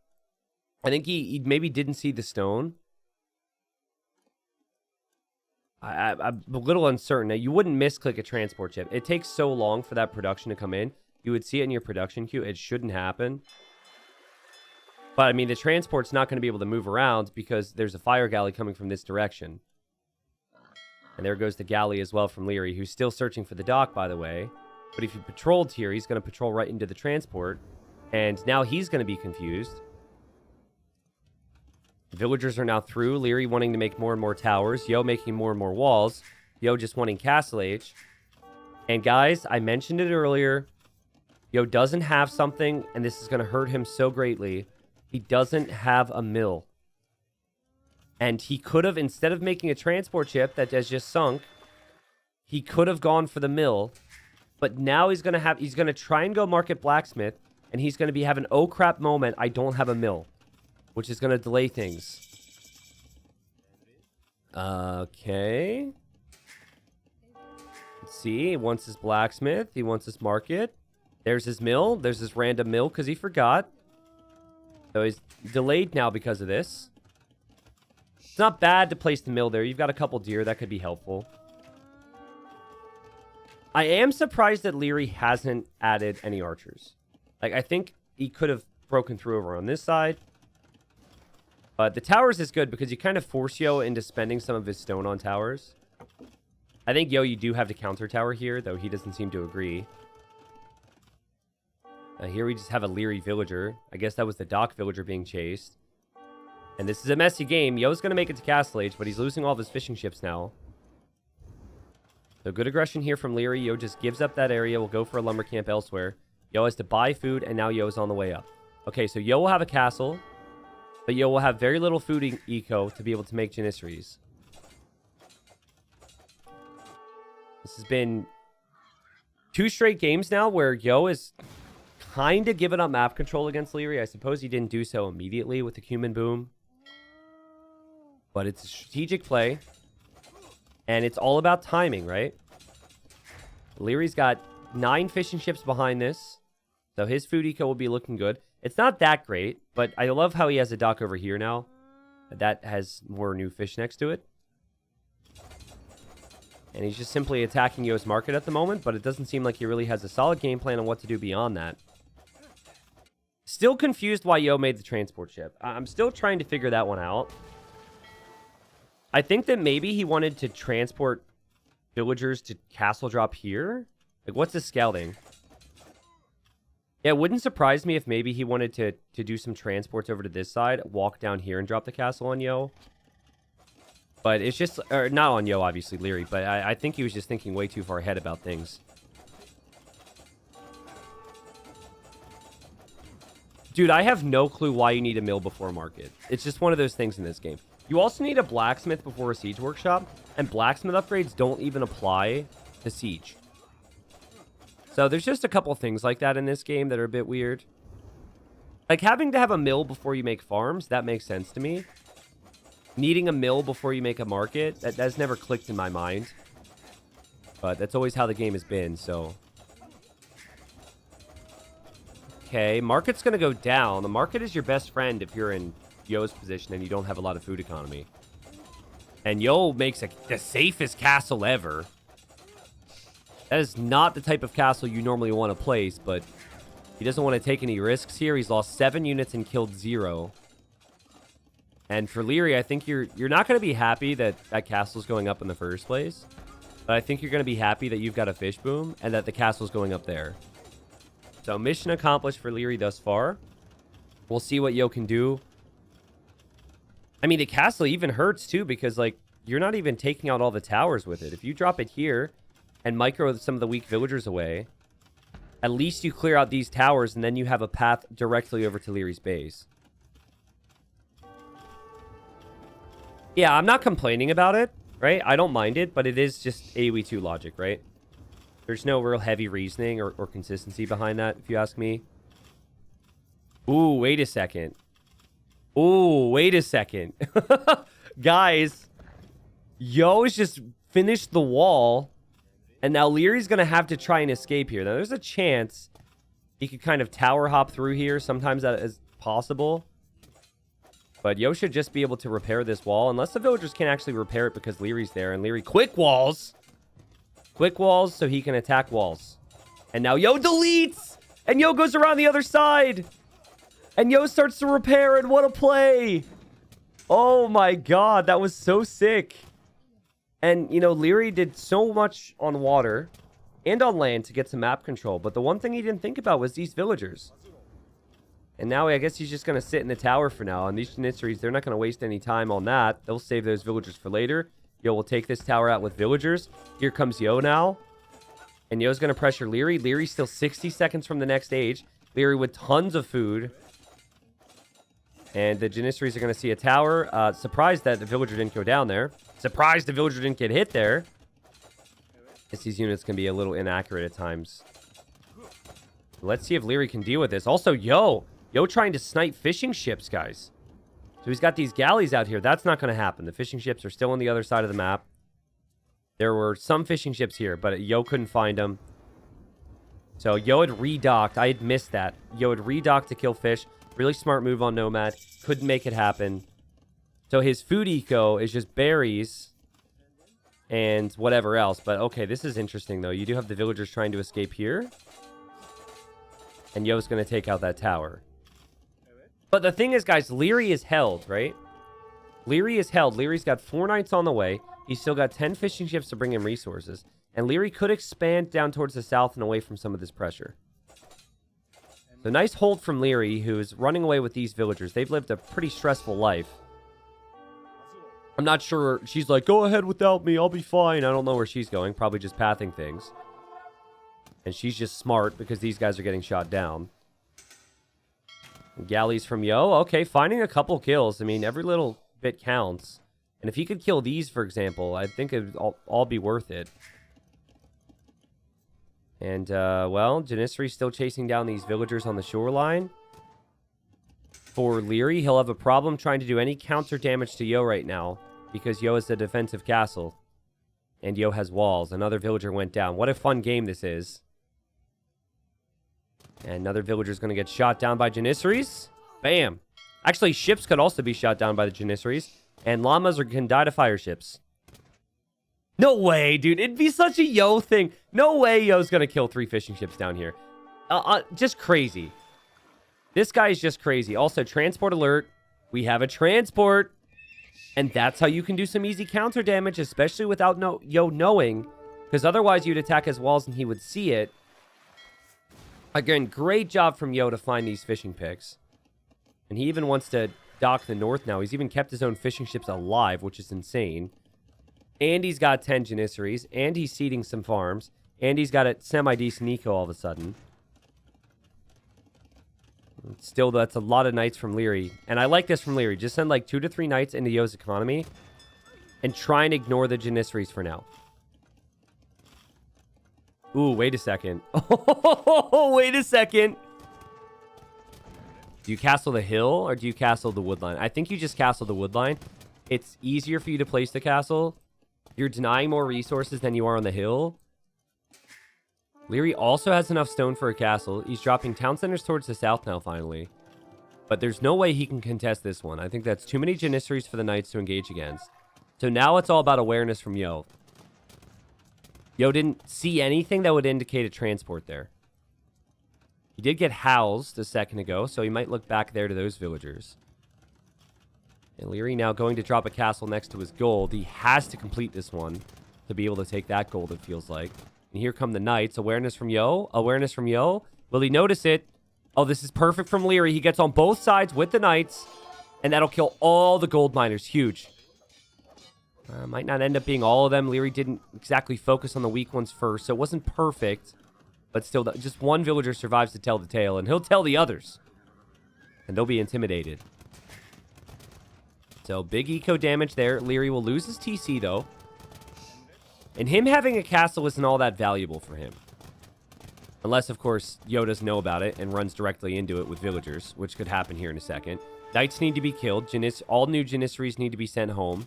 [SPEAKER 1] I think he maybe didn't see the stone. I'm a little uncertain. Now, you wouldn't misclick a transport ship. It takes so long for that production to come in. You would see it in your production queue. It shouldn't happen. But, I mean, the transport's not going to be able to move around because there's a fire galley coming from this direction. And there goes the galley as well from Leery, who's still searching for the dock, by the way. But if he patrolled here, he's going to patrol right into the transport. And now he's going to be confused. Villagers are now through. Leery wanting to make more and more towers. Yo making more and more walls. Yo just wanting Castle Age. And guys, I mentioned it earlier. Yo doesn't have something, and this is going to hurt him so greatly. He doesn't have a mill. And he could have, instead of making a transport ship that has just sunk, he could have gone for the mill. But now he's going to try and go market blacksmith, and he's going to be having, oh crap moment, I don't have a mill. Which is going to delay things. Okay. Let's see. He wants his blacksmith. He wants his market. There's his mill. There's his random mill because he forgot. So he's delayed now because of this. It's not bad to place the mill there. You've got a couple deer. That could be helpful. I am surprised that Leery hasn't added any archers. Like, I think he could have broken through over on this side. But the towers is good because you kind of force Yo into spending some of his stone on towers. I think, Yo, you do have to counter tower here, though he doesn't seem to agree. Here we just have a Leery villager. I guess that was the dock villager being chased. And this is a messy game. Yo's going to make it to Castle Age, but he's losing all of his fishing ships now. So good aggression here from Leery. Yo just gives up that area. We'll go for a lumber camp elsewhere. Yo has to buy food, and now Yo's on the way up. Okay, so Yo will have a castle. But Yo will have very little food eco to be able to make Janissaries. This has been 2 straight games now where Yo is kind of giving up map control against Leery. I suppose he didn't do so immediately with the Cumin Boom. But it's a strategic play. And it's all about timing, right? Leery's got 9 fishing ships behind this. So his food eco will be looking good. It's not that great, but I love how he has a dock over here now. That has more new fish next to it. And he's just simply attacking Yo's market at the moment, but it doesn't seem like he really has a solid game plan on what to do beyond that. Still confused why Yo made the transport ship. I'm still trying to figure that one out. I think that maybe he wanted to transport villagers to Castle Drop here. Like, what's his scouting? Yeah, it wouldn't surprise me if maybe he wanted to do some transports over to this side, walk down here and drop the castle on Yo. But it's just, or not on Yo, obviously, Leery, but I think he was just thinking way too far ahead about things. Dude, I have no clue why you need a mill before market. It's just one of those things in this game. You also need a blacksmith before a siege workshop, and blacksmith upgrades don't even apply to siege. So there's just a couple things like that in this game that are a bit weird. Like having to have a mill before you make farms, that makes sense to me. Needing a mill before you make a market, that's never clicked in my mind. But that's always how the game has been, so. Okay, market's going to go down. The market is your best friend if you're in Yo's position and you don't have a lot of food economy. And Yo makes the safest castle ever. That is not the type of castle you normally want to place, but he doesn't want to take any risks here. He's lost 7 units and killed 0. And for Leery, I think you're not going to be happy that that castle's going up in the first place. But I think you're going to be happy that you've got a fish boom and that the castle's going up there. So mission accomplished for Leery thus far. We'll see what Yo can do. I mean, the castle even hurts too because, like, you're not even taking out all the towers with it. If you drop it here and micro some of the weak villagers away, at least you clear out these towers and then you have a path directly over to Leery's base. Yeah, I'm not complaining about it, right? I don't mind it, but it is just AoE2 logic, right? There's no real heavy reasoning or consistency behind that, if you ask me. Ooh, wait a second. Ooh, wait a second. Guys, Yo's just finished the wall, and now Leery's going to have to try and escape here. Now, there's a chance he could kind of tower hop through here. Sometimes that is possible. But Yo should just be able to repair this wall, unless the villagers can actually repair it because Leery's there. And Leery quick walls. Quick walls so he can attack walls. And now Yo deletes! And Yo goes around the other side! And Yo starts to repair, and what a play! Oh my god, that was so sick. And, you know, Leery did so much on water and on land to get some map control. But the one thing he didn't think about was these villagers. And now I guess he's just going to sit in the tower for now. And these Janissaries, they're not going to waste any time on that. They'll save those villagers for later. Yo will take this tower out with villagers. Here comes Yo now. And Yo's going to pressure Leery. Leery's still 60 seconds from the next age. Leery with tons of food. And the Janissaries are going to see a tower. Surprised that the villager didn't go down there. Surprised the villager didn't get hit there. Guess these units can be a little inaccurate at times. Let's see if Leery can deal with this. Also, Yo trying to snipe fishing ships, guys. So he's got these galleys out here. That's not going to happen. The fishing ships are still on the other side of the map. There were some fishing ships here, but Yo couldn't find them. So Yo had redocked. I had missed that. Yo had redocked to kill fish. Really smart move on Nomad. Couldn't make it happen. So his food eco is just berries and whatever else. But okay, this is interesting, though. You do have the villagers trying to escape here. And Yo's going to take out that tower. But the thing is, guys, Leery is held, right? Leery is held. Leery's got 4 knights on the way. He's still got 10 fishing ships to bring him resources. And Leery could expand down towards the south and away from some of this pressure. So nice hold from Leery, who's running away with these villagers. They've lived a pretty stressful life. I'm not sure. She's like, go ahead without me. I'll be fine. I don't know where she's going. Probably just pathing things. And she's just smart because these guys are getting shot down. Galleys from Yo. Okay, finding a couple kills. I mean, every little bit counts. And if he could kill these, for example, I think it would all be worth it. And, well, Janissaries still chasing down these villagers on the shoreline. For Leery, he'll have a problem trying to do any counter damage to Yo right now, because Yo is a defensive castle. And Yo has walls. Another villager went down. What a fun game this is. And another villager's going to get shot down by Janissaries. Bam. Actually, ships could also be shot down by the Janissaries. And llamas can die to fire ships. No way, dude. It'd be such a Yo thing. No way Yo's going to kill 3 fishing ships down here. Just crazy. This guy is just crazy. Also, transport alert. We have a transport. And that's how you can do some easy counter damage, especially without Yo knowing. Because otherwise, you'd attack his walls and he would see it. Again, great job from Yo to find these fishing picks. And he even wants to dock the north now. He's even kept his own fishing ships alive, which is insane. And he's got 10 Janissaries. And he's seeding some farms. And he's got a semi-decent eco all of a sudden. Still, that's a lot of knights from Leery. And I like this from Leery. Just send like 2 to 3 knights into Yo's economy. And try and ignore the Janissaries for now. Ooh, wait a second. Oh, wait a second. Do you castle the hill or do you castle the woodline? I think you just castle the woodline. It's easier for you to place the castle. You're denying more resources than you are on the hill. Leery also has enough stone for a castle. He's dropping town centers towards the south now, finally. But there's no way he can contest this one. I think that's too many Janissaries for the knights to engage against. So now it's all about awareness from Yo. Yo didn't see anything that would indicate a transport there. He did get housed a second ago, so he might look back there to those villagers. And Leery now going to drop a castle next to his gold. He has to complete this one to be able to take that gold, it feels like. And here come the knights. Awareness from Yo. Awareness from Yo. Will he notice it? Oh, this is perfect from Leery. He gets on both sides with the knights. And that'll kill all the gold miners. Huge. Might not end up being all of them. Leery didn't exactly focus on the weak ones first, so it wasn't perfect. But still, just one villager survives to tell the tale, and he'll tell the others. And they'll be intimidated. So, big eco damage there. Leery will lose his TC, though. And him having a castle isn't all that valuable for him. Unless, of course, Yo doesn't know about it and runs directly into it with villagers, which could happen here in a second. Knights need to be killed. All new Janissaries need to be sent home.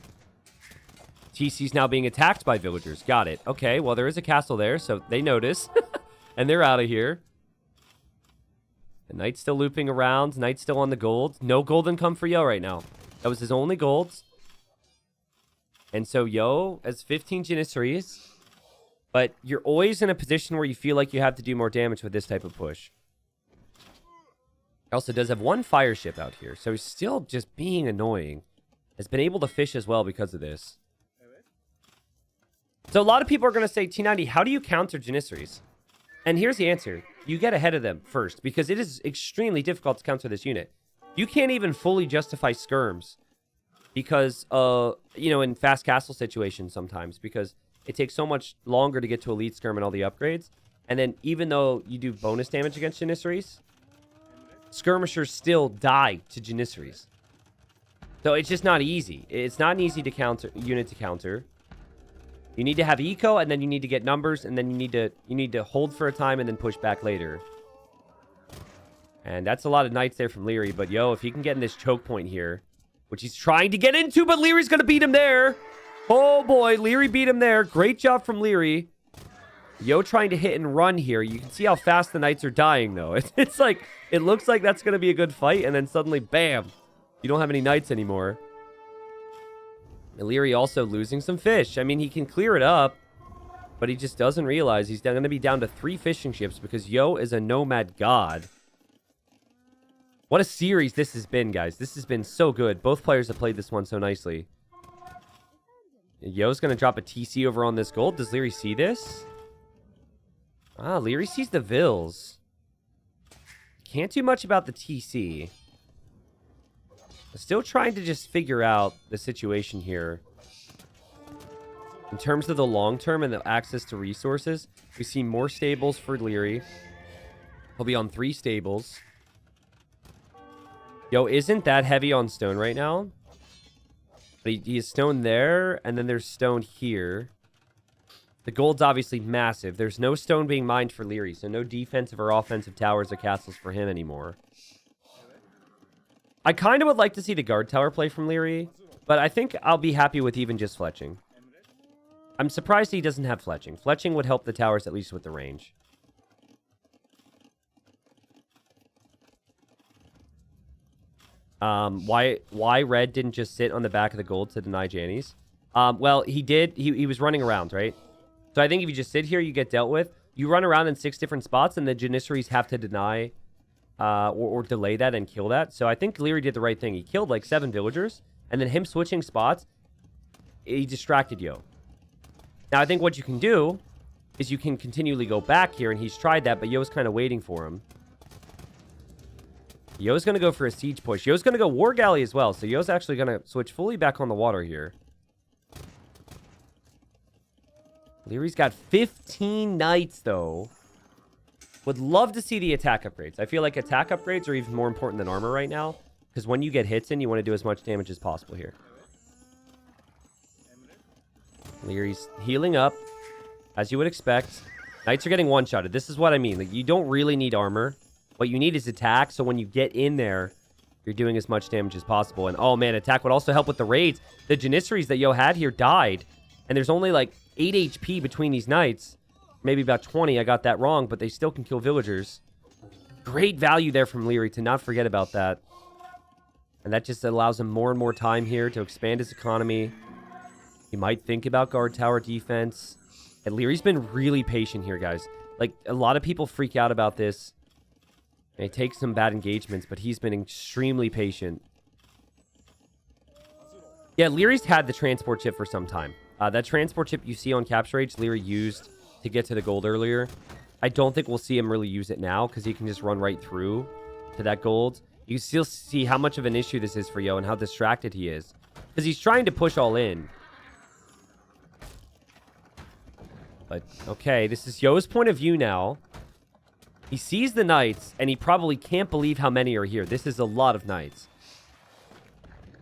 [SPEAKER 1] TC's now being attacked by villagers. Got it. Okay, well, there is a castle there, so they notice. And they're out of here. The Knight's still looping around. Knight's still on the gold. No gold income for Yo right now. That was his only gold. And so Yo has 15 Janissaries. But you're always in a position where you feel like you have to do more damage with this type of push. He also does have 1 fire ship out here. So he's still just being annoying. Has been able to fish as well because of this. So a lot of people are going to say, T90, how do you counter Janissaries? And here's the answer. You get ahead of them first, because it is extremely difficult to counter this unit. You can't even fully justify skirms because, in fast castle situations sometimes, because it takes so much longer to get to elite skirm and all the upgrades. And then even though you do bonus damage against Janissaries, skirmishers still die to Janissaries. So it's just not easy. It's not an easy unit to counter. You need to have eco, and then you need to get numbers, and then you need to hold for a time and then push back later. And that's a lot of knights there from Leery. But Yo, if he can get in this choke point here, which he's trying to get into, but Leery's going to beat him there. Oh, boy. Leery beat him there. Great job from Leery. Yo trying to hit and run here. You can see how fast the Knights are dying, though. It's like, it looks like that's going to be a good fight, and then suddenly, bam, you don't have any Knights anymore. And Leery also losing some fish. I mean, he can clear it up, but he just doesn't realize he's going to be down to 3 fishing ships because Yo is a Nomad god. What a series this has been, guys. This has been so good. Both players have played this one so nicely. Yo's going to drop a TC over on this gold. Does Leery see this? Ah, Leery sees the Vills. Can't do much about the TC. Still trying to just figure out the situation here. In terms of the long term and the access to resources, we see more stables for Leery. He'll be on 3 stables. Yo isn't that heavy on stone right now. But he is stone there, and then there's stone here. The gold's obviously massive. There's no stone being mined for Leery, so no defensive or offensive towers or castles for him anymore. I kind of would like to see the guard tower play from Leery, but I think I'll be happy with even just fletching. I'm surprised he doesn't have fletching. Fletching would help the towers at least with the range. Why red didn't just sit on the back of the gold to deny Janis? Well, he did. He was running around, right? So I think if you just sit here, you get dealt with. You run around in 6 different spots, and the Janissaries have to deny or delay that and kill that. So I think Leery did the right thing. He killed like 7 villagers, and then him switching spots, he distracted Yo. Now, I think what you can do is you can continually go back here, and he's tried that, but Yo's kind of waiting for him. Yo's going to go for a siege push. Yo's going to go war galley as well. So Yo's actually going to switch fully back on the water here. Leery's got 15 knights, though. Would love to see the attack upgrades. I feel like attack upgrades are even more important than armor right now. Because when you get hits in, you want to do as much damage as possible here. Leery's healing up, as you would expect. Knights are getting one-shotted. This is what I mean. Like, you don't really need armor. What you need is attack, so when you get in there, you're doing as much damage as possible. And, oh, man, attack would also help with the raids. The Janissaries that Yo had here died, and there's only, like, 8 HP between these knights. Maybe about 20, I got that wrong, but they still can kill villagers. Great value there from Leery, to not forget about that. And that just allows him more and more time here to expand his economy. He might think about guard tower defense. And Leery's been really patient here, guys. Like, a lot of people freak out about this. And he takes some bad engagements, but he's been extremely patient. Yeah, Leery's had the transport chip for some time. That transport chip you see on capture rage, Leery used to get to the gold earlier. I don't think we'll see him really use it now, because he can just run right through to that gold. You can still see how much of an issue this is for Yo and how distracted he is. Because he's trying to push all in. But, okay, this is Yo's point of view now. He sees the knights, and he probably can't believe how many are here. This is a lot of knights.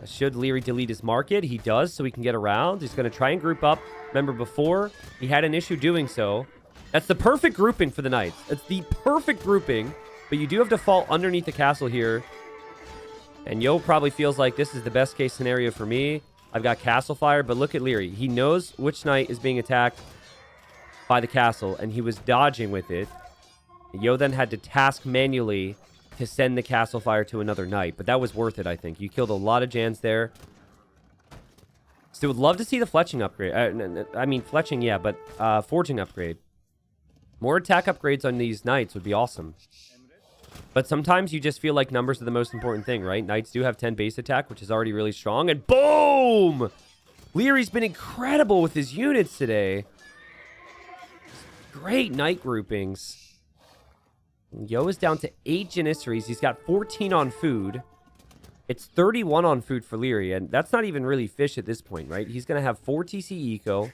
[SPEAKER 1] Should Leery delete his market? He does, so he can get around. He's going to try and group up. Remember, before, he had an issue doing so. That's the perfect grouping for the knights. It's the perfect grouping, but you do have to fall underneath the castle here. And Yo probably feels like this is the best case scenario for me. I've got castle fire, but look at Leery. He knows which knight is being attacked by the castle, and he was dodging with it. Yo then had to task manually to send the castle fire to another knight, but that was worth it, I think. You killed a lot of Jans there. Still would love to see the fletching upgrade. I mean, fletching, yeah, but forging upgrade. More attack upgrades on these knights would be awesome. But sometimes you just feel like numbers are the most important thing, right? Knights do have 10 base attack, which is already really strong, and boom! Leery's been incredible with his units today. Great knight groupings. Yo is down to 8 Janissaries. He's got 14 on food. It's 31 on food for Leery, and that's not even really fish at this point, right? He's going to have 4 TC eco.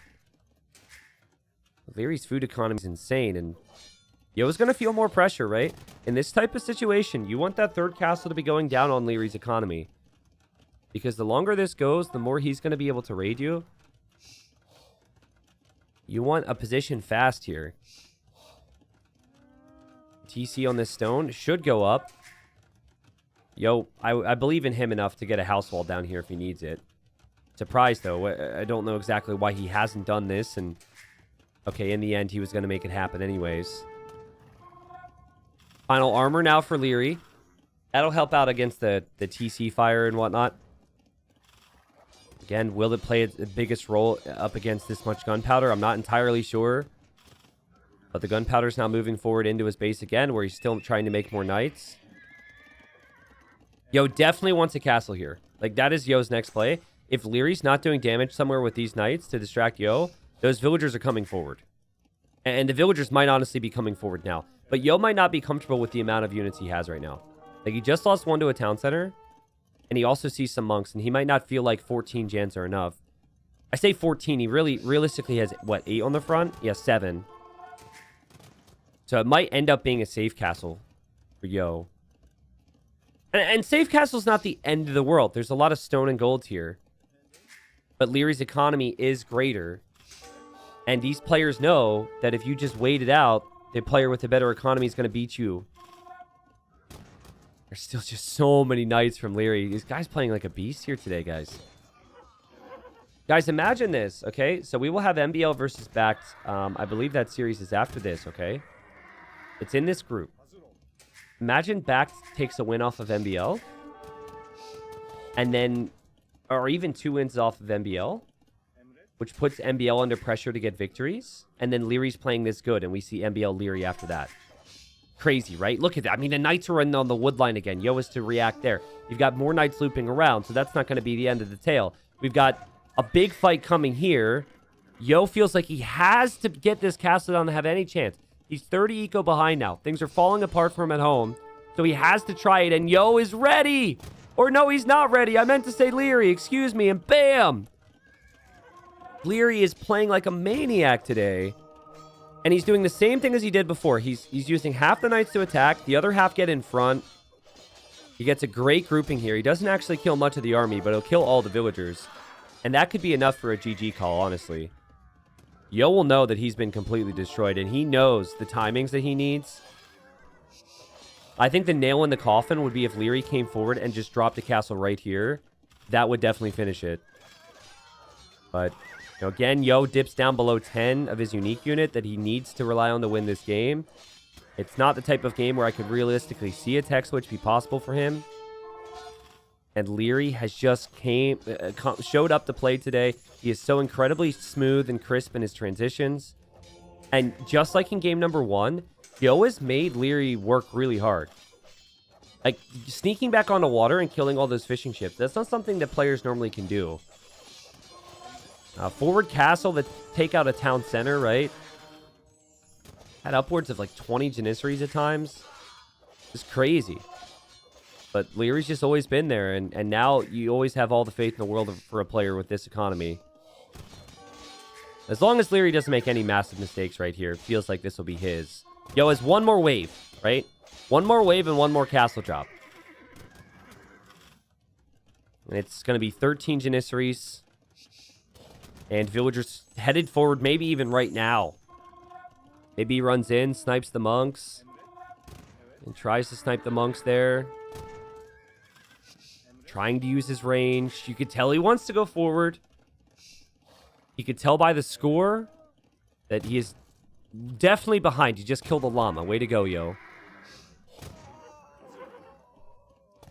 [SPEAKER 1] Leery's food economy is insane, and Yo's going to feel more pressure, right? In this type of situation, you want that third castle to be going down on Leery's economy. Because the longer this goes, the more he's going to be able to raid you. You want a position fast here. TC on this stone should go up. Yo, I believe in him enough to get a house wall down here if he needs it. Surprised, though. I don't know exactly why he hasn't done this. And okay, in the end, he was going to make it happen anyways. Final armor now for Leery. That'll help out against the TC fire and whatnot. Again, will it play the biggest role up against this much gunpowder? I'm not entirely sure. But the gunpowder's now moving forward into his base again, where he's still trying to make more knights. Yo definitely wants a castle here. Like, that is Yo's next play. If Leery's not doing damage somewhere with these knights to distract Yo, those villagers are coming forward. And the villagers might honestly be coming forward now. But Yo might not be comfortable with the amount of units he has right now. Like, he just lost one to a town center. And he also sees some monks. And he might not feel like 14 Jans are enough. I say 14. He realistically has, what, 8 on the front? Yeah, 7. So it might end up being a safe castle for Yo. And safe castle's not the end of the world. There's a lot of stone and gold here. But Leery's economy is greater. And these players know that if you just wait it out, the player with the better economy is going to beat you. There's still just so many knights from Leery. This guy's playing like a beast here today, guys. Guys, imagine this, okay? So we will have MBL versus Backed. I believe that series is after this, okay? It's in this group. Imagine Backed takes a win off of MBL. And then, or even 2 wins off of MBL. Which puts MBL under pressure to get victories. And then Leery's playing this good. And we see MBL Leery after that. Crazy, right? Look at that. I mean, the knights are in on the wood line again. Yo is to react there. You've got more knights looping around. So that's not going to be the end of the tale. We've got a big fight coming here. Yo feels like he has to get this castle down to have any chance. He's 30 eco behind now. Things are falling apart for him at home. So he has to try it. And Yo is ready. Or no, he's not ready. I meant to say Leery. Excuse me. And bam. Leery is playing like a maniac today. And he's doing the same thing as he did before. He's using half the knights to attack. The other half get in front. He gets a great grouping here. He doesn't actually kill much of the army, but he'll kill all the villagers. And that could be enough for a GG call, honestly. Yo will know that he's been completely destroyed, and he knows the timings that he needs. I think the nail in the coffin would be if Leery came forward and just dropped a castle right here. That would definitely finish it. But, you know, again, Yo dips down below 10 of his unique unit that he needs to rely on to win this game. It's not the type of game where I could realistically see a tech switch be possible for him. And Leery has just showed up to play today. He is so incredibly smooth and crisp in his transitions. And just like in game number 1, Yo has made Leery work really hard. Like, sneaking back onto water and killing all those fishing ships, that's not something that players normally can do. Forward castle that take out a town center, right? Had upwards of like 20 Janissaries at times. It's crazy. But Leery's just always been there, and now you always have all the faith in the world for a player with this economy. As long as Leery doesn't make any massive mistakes right here, it feels like this will be his. Yo has one more wave, right? One more wave and one more castle drop. And it's going to be 13 Janissaries. And villagers headed forward, maybe even right now. Maybe he runs in, snipes the monks. And tries to snipe the monks there. Trying to use his range. You could tell he wants to go forward. You could tell by the score that he is definitely behind. You just killed a llama. Way to go, Yo.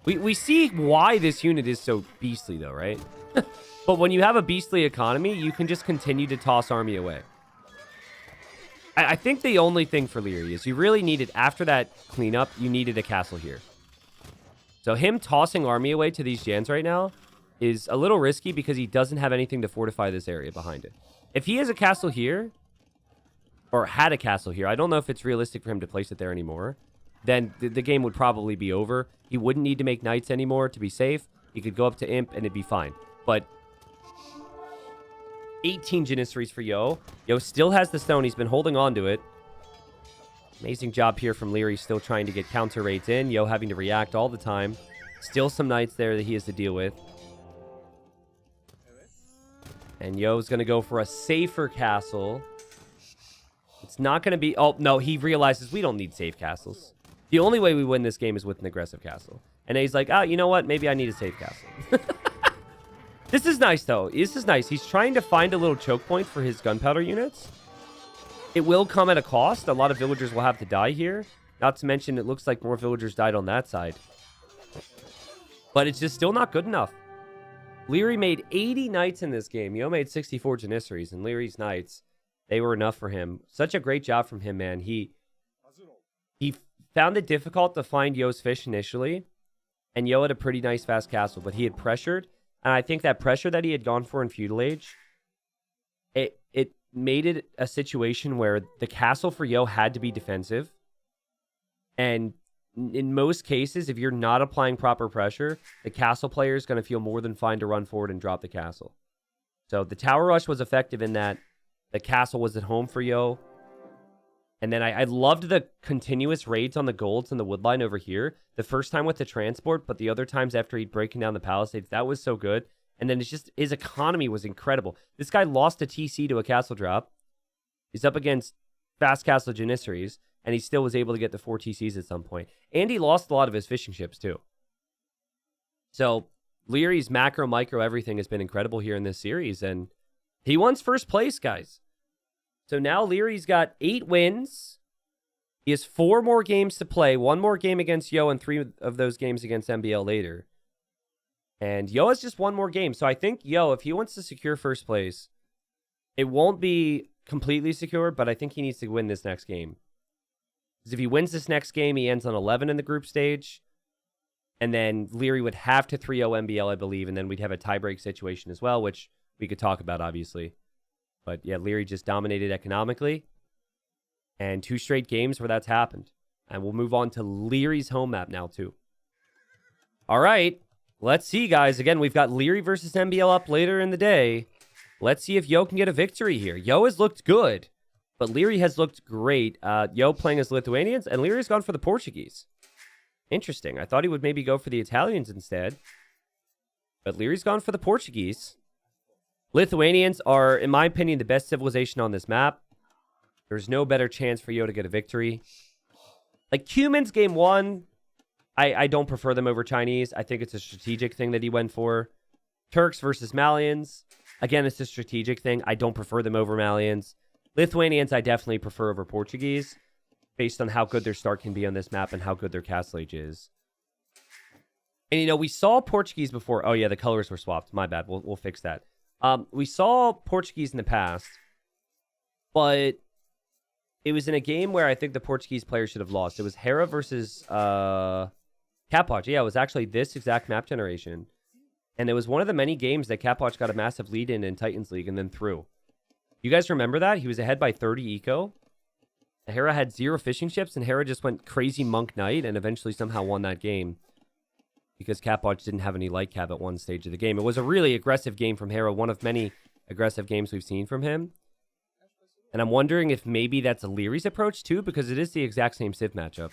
[SPEAKER 1] We see why this unit is so beastly, though, right? But when you have a beastly economy, you can just continue to toss army away. I think the only thing for Leery is you really needed, after that cleanup, you needed a castle here. So him tossing army away to these Jans right now is a little risky because he doesn't have anything to fortify this area behind it. If he has a castle here, or had a castle here, I don't know if it's realistic for him to place it there anymore, then the game would probably be over. He wouldn't need to make knights anymore to be safe. He could go up to Imp and it'd be fine. But 18 Janissaries for Yo. Yo still has the stone. He's been holding on to it. Amazing job here from Leery, still trying to get counter raids in. Yo having to react all the time. Still some knights there that he has to deal with. And Yo's going to go for a safer castle. It's not going to be... Oh, no, he realizes we don't need safe castles. The only way we win this game is with an aggressive castle. And he's like, oh, you know what? Maybe I need a safe castle. This is nice, though. This is nice. He's trying to find a little choke point for his gunpowder units. It will come at a cost. A lot of villagers will have to die here. Not to mention, it looks like more villagers died on that side. But it's just still not good enough. Leery made 80 knights in this game. Yo made 64 Janissaries, and Leery's knights, they were enough for him. Such a great job from him, man. He found it difficult to find Yo's fish initially, and Yo had a pretty nice fast castle, but he had pressured, and I think that pressure that he had gone for in Feudal Age, it made it a situation where the castle for Yo had to be defensive, and in most cases, if you're not applying proper pressure, the castle player is going to feel more than fine to run forward and drop the castle. So the tower rush was effective in that the castle was at home for Yo. And then I loved the continuous raids on the golds and the woodline over here. The first time with the transport, but the other times after he'd breaking down the palisades, that was so good. And then it's just, his economy was incredible. This guy lost a TC to a castle drop. He's up against fast castle Janissaries, and he still was able to get the 4 TCs at some point. And he lost a lot of his fishing ships, too. So, Leery's macro, micro, everything has been incredible here in this series. And he wants first place, guys. So now Leery's got 8 wins. He has 4 more games to play. 1 more game against Yo and 3 of those games against MBL later. And Yo has just 1 more game. So I think Yo, if he wants to secure first place, it won't be completely secure, but I think he needs to win this next game. Because if he wins this next game, he ends on 11 in the group stage. And then Leery would have to 3-0 MBL, I believe. And then we'd have a tiebreak situation as well, which we could talk about, obviously. But yeah, Leery just dominated economically. And 2 straight games where that's happened. And we'll move on to Leery's home map now, too. All right. Let's see, guys. Again, we've got Leery versus MBL up later in the day. Let's see if Yo can get a victory here. Yo has looked good. But Leery has looked great. Yo playing as Lithuanians, and Leery's gone for the Portuguese. Interesting. I thought he would maybe go for the Italians instead. But Leery's gone for the Portuguese. Lithuanians are, in my opinion, the best civilization on this map. There's no better chance for Yo to get a victory. Like, Cumans game 1, I don't prefer them over Chinese. I think it's a strategic thing that he went for. Turks versus Malians. Again, it's a strategic thing. I don't prefer them over Malians. Lithuanians, I definitely prefer over Portuguese, based on how good their start can be on this map and how good their castle age is. And, you know, we saw Portuguese before. Oh, yeah, the colors were swapped. My bad. We'll fix that. We saw Portuguese in the past, but it was in a game where I think the Portuguese players should have lost. It was Hera versus Capoch. Yeah, it was actually this exact map generation. And it was one of the many games that Capoch got a massive lead in Titans League and then threw. You guys remember that? He was ahead by 30 eco. Hera had 0 fishing ships, and Hera just went crazy Monk Knight and eventually somehow won that game because Capoch didn't have any light cab at one stage of the game. It was a really aggressive game from Hera, one of many aggressive games we've seen from him. And I'm wondering if maybe that's a Leery's approach too, because it is the exact same Civ matchup.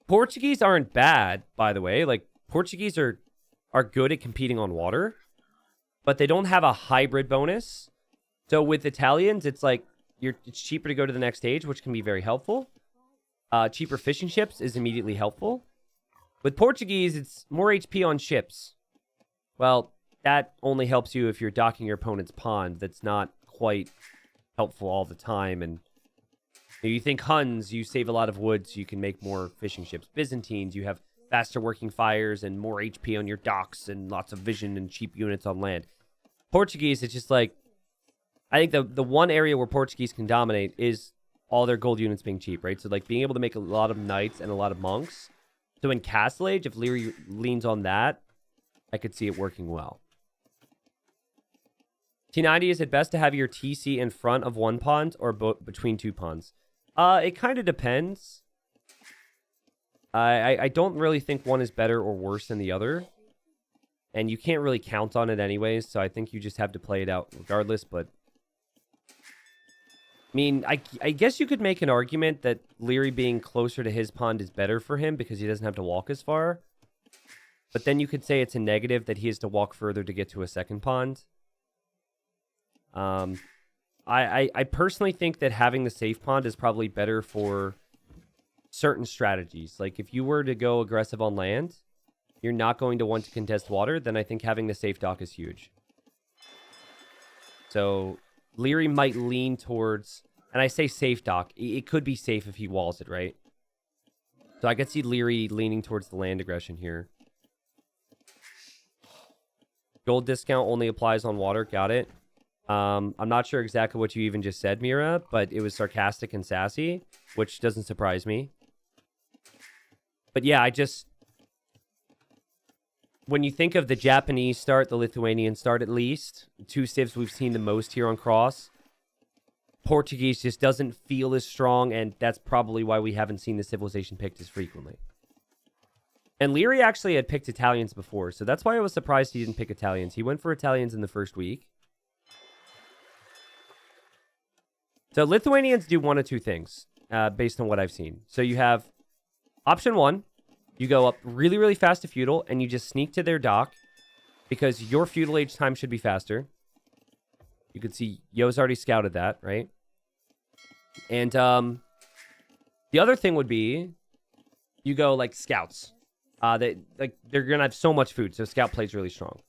[SPEAKER 1] Portuguese aren't bad, by the way. Like, Portuguese are good at competing on water, but they don't have a hybrid bonus. So with Italians, it's like it's cheaper to go to the next stage, which can be very helpful. Cheaper fishing ships is immediately helpful. With Portuguese, it's more HP on ships. Well, that only helps you if you're docking your opponent's pond. That's not quite helpful all the time. And you think Huns, you save a lot of wood so you can make more fishing ships. Byzantines, you have faster working fires and more HP on your docks and lots of vision and cheap units on land. Portuguese, it's just like, I think the one area where Portuguese can dominate is all their gold units being cheap, right? So like being able to make a lot of knights and a lot of monks. So in Castle Age, if Leery leans on that, I could see it working well. T90, is it best to have your TC in front of one pond or between 2 ponds? It kind of depends. I don't really think one is better or worse than the other. And you can't really count on it anyways, so I think you just have to play it out regardless. But, I mean, I guess you could make an argument that Leery being closer to his pond is better for him because he doesn't have to walk as far. But then you could say it's a negative that he has to walk further to get to a second pond. I personally think that having the safe pond is probably better for certain strategies. Like, if you were to go aggressive on land, you're not going to want to contest water, then I think having the safe dock is huge. So, Leery might lean towards... And I say safe dock. It could be safe if he walls it, right? So I could see Leery leaning towards the land aggression here. Gold discount only applies on water. Got it. I'm not sure exactly what you even just said, Mira, but it was sarcastic and sassy, which doesn't surprise me. But yeah, when you think of the Japanese start, the Lithuanian start at least, two civs we've seen the most here on Cross, Portuguese just doesn't feel as strong, and that's probably why we haven't seen the civilization picked as frequently. And Leery actually had picked Italians before, so that's why I was surprised he didn't pick Italians. He went for Italians in the first week. So Lithuanians do one of two things, based on what I've seen. So you have option one, you go up really, really fast to feudal, and you just sneak to their dock, because your feudal age time should be faster. You can see Yo's already scouted that, right? And the other thing would be you go like scouts. They're gonna have so much food, so scout plays really strong.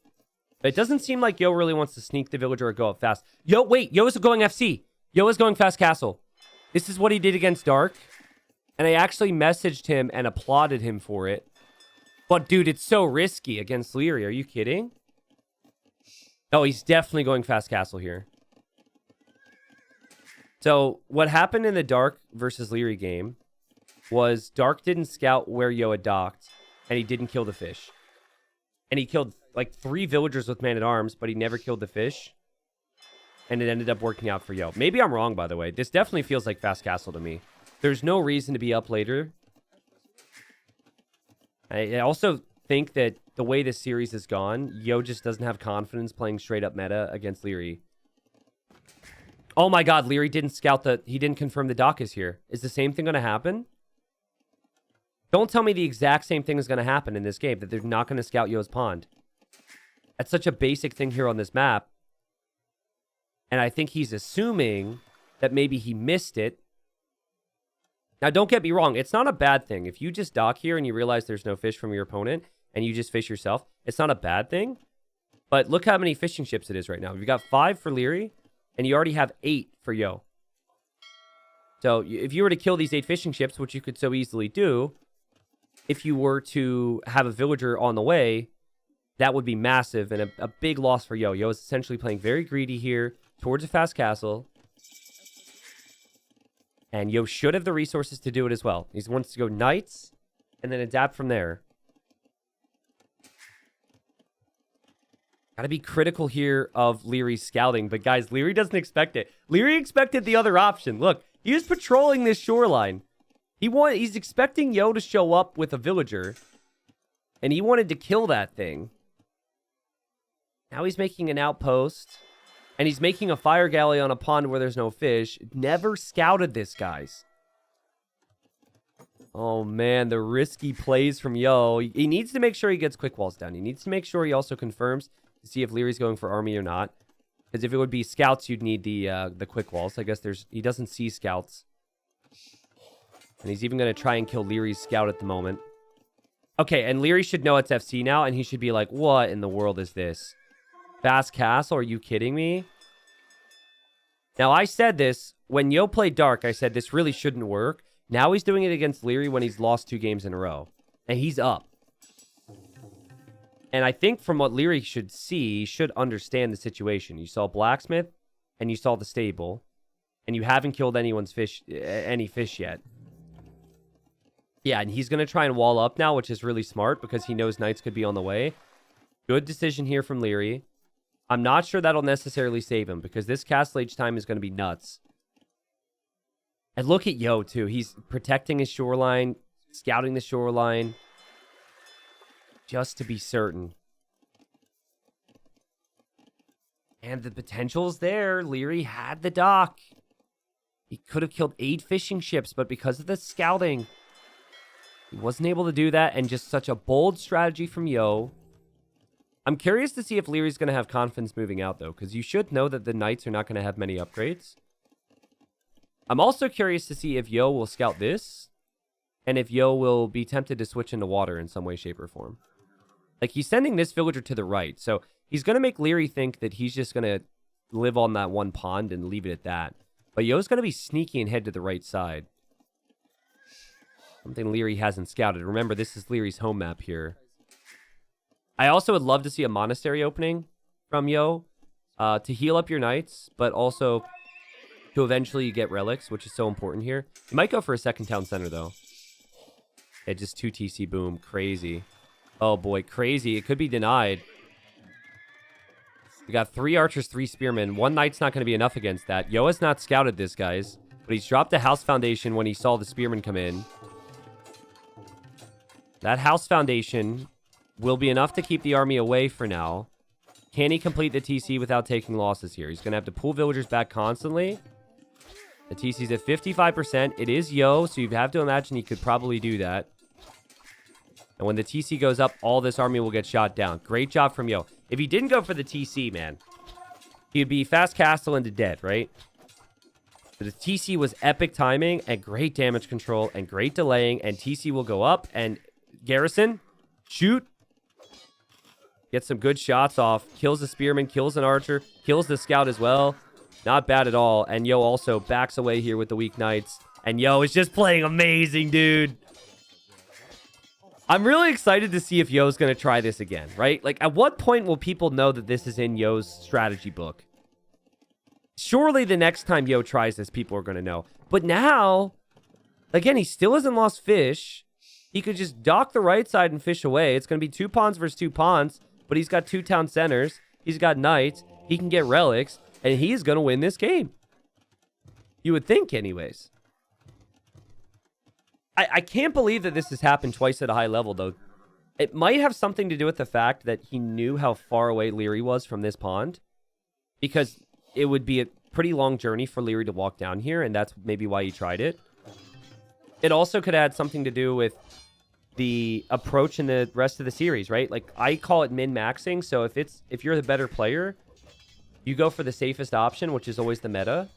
[SPEAKER 1] But it doesn't seem like Yo really wants to sneak the villager or go up fast. Yo is going FC. Yo is going fast castle. This is what he did against Dark. And I actually messaged him and applauded him for it. But dude, it's so risky against Leery. Are you kidding? Oh, he's definitely going fast castle here. So what happened in the Dark versus Leery game was Dark didn't scout where Yo had docked, and he didn't kill the fish. And he killed like 3 villagers with man-at-arms, but he never killed the fish. And it ended up working out for Yo. Maybe I'm wrong, by the way. This definitely feels like fast castle to me. There's no reason to be up later. I also think that the way this series has gone, Yo just doesn't have confidence playing straight up meta against Leery. Oh my god, Leery didn't scout he didn't confirm the dock is here. Is the same thing going to happen? Don't tell me the exact same thing is going to happen in this game, that they're not going to scout Yo's pond. That's such a basic thing here on this map. And I think he's assuming that maybe he missed it. Now, don't get me wrong. It's not a bad thing. If you just dock here and you realize there's no fish from your opponent and you just fish yourself, it's not a bad thing. But look how many fishing ships it is right now. You've got 5 for Leery, and you already have 8 for Yo. So if you were to kill these 8 fishing ships, which you could so easily do, if you were to have a villager on the way, that would be massive and a big loss for Yo. Yo is essentially playing very greedy here towards a fast castle. And Yo should have the resources to do it as well. He wants to go knights and then adapt from there. Gotta be critical here of Leery's scouting. But guys, Leery doesn't expect it. Leery expected the other option. Look, he was patrolling this shoreline. He's expecting Yo to show up with a villager. And he wanted to kill that thing. Now he's making an outpost. And he's making a fire galley on a pond where there's no fish. Never scouted this, guys. Oh, man. The risky plays from Yo. He needs to make sure he gets quick walls down. He needs to make sure he also confirms to see if Leery's going for army or not. Because if it would be scouts, you'd need the quick walls. I guess he doesn't see scouts. And he's even going to try and kill Leery's scout at the moment. Okay, and Leery should know it's FC now. And he should be like, what in the world is this? Fast castle? Are you kidding me? Now, I said this when Yo played Dark. I said this really shouldn't work. Now he's doing it against Leery when he's lost 2 games in a row. And he's up. And I think from what Leery should see, he should understand the situation. You saw Blacksmith, and you saw the stable. And you haven't killed any fish yet. Yeah, and he's going to try and wall up now, which is really smart because he knows knights could be on the way. Good decision here from Leery. I'm not sure that'll necessarily save him because this castle age time is going to be nuts. And look at Yo, too. He's protecting his shoreline, scouting the shoreline, just to be certain. And the potential's there. Leery had the dock. He could have killed 8 fishing ships, but because of the scouting, he wasn't able to do that. And just such a bold strategy from Yo. I'm curious to see if Leery's going to have confidence moving out, though, because you should know that the knights are not going to have many upgrades. I'm also curious to see if Yo will scout this and if Yo will be tempted to switch into water in some way, shape, or form. Like, he's sending this villager to the right, so he's going to make Leery think that he's just going to live on that one pond and leave it at that. But Yo's going to be sneaky and head to the right side. Something Leery hasn't scouted. Remember, this is Leery's home map here. I also would love to see a monastery opening from Yo to heal up your knights, but also to eventually get relics, which is so important here. You might go for a second town center, though. Yeah, just 2 TC boom. Crazy. Oh, boy. Crazy. It could be denied. We got 3 archers, 3 spearmen. 1 knight's not going to be enough against that. Yo has not scouted this, guys. But he's dropped a house foundation when he saw the spearmen come in. That house foundation will be enough to keep the army away for now. Can he complete the TC without taking losses here? He's going to have to pull villagers back constantly. The TC's at 55%. It is Yo, so you have to imagine he could probably do that. And when the TC goes up, all this army will get shot down. Great job from Yo. If he didn't go for the TC, man, he'd be fast castle into dead, right? But the TC was epic timing and great damage control and great delaying. And TC will go up and garrison, shoot. Get some good shots off. Kills the spearman, kills an archer, kills the scout as well. Not bad at all. And Yo also backs away here with the weak knights. And Yo is just playing amazing, dude. I'm really excited to see if Yo's going to try this again, right? Like, at what point will people know that this is in Yo's strategy book? Surely the next time Yo tries this, people are going to know. But now, again, he still hasn't lost fish. He could just dock the right side and fish away. It's going to be 2 pawns versus 2 pawns, but he's got 2 town centers. He's got knights. He can get relics, and he's going to win this game. You would think, anyways. I can't believe that this has happened twice at a high level, though. It might have something to do with the fact that he knew how far away Leery was from this pond, because it would be a pretty long journey for Leery to walk down here, and that's maybe why he tried it. It also could add something to do with the approach in the rest of the series, right? Like, I call it min-maxing, so if you're the better player, you go for the safest option, which is always the meta.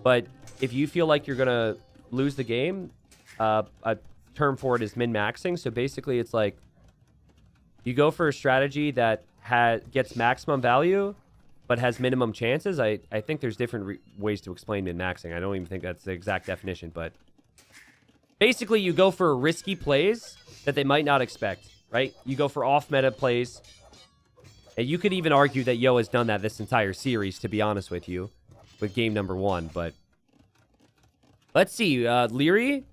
[SPEAKER 1] But if you feel like you're going to lose the game, a term for it is min-maxing. So basically, it's like you go for a strategy that gets maximum value, but has minimum chances. I think there's different ways to explain min-maxing. I don't even think that's the exact definition, but basically, you go for risky plays that they might not expect, right? You go for off-meta plays. And you could even argue that Yo has done that this entire series, to be honest with you, with game number 1. But let's see. Leery,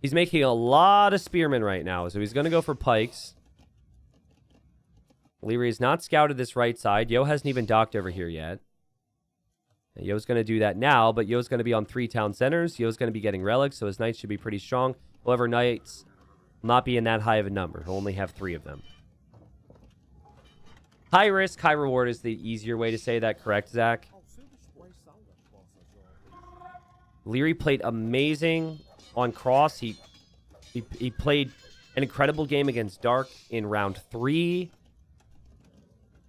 [SPEAKER 1] he's making a lot of spearmen right now, so he's going to go for pikes. Leery has not scouted this right side. Yo hasn't even docked over here yet. And Yo's going to do that now, but Yo's going to be on 3 town centers. Yo's going to be getting relics, so his knights should be pretty strong. However, knights will not be in that high of a number. He'll only have 3 of them. High risk, high reward is the easier way to say that, correct, Zach? Leery played amazing on cross. He played an incredible game against Dark in round 3.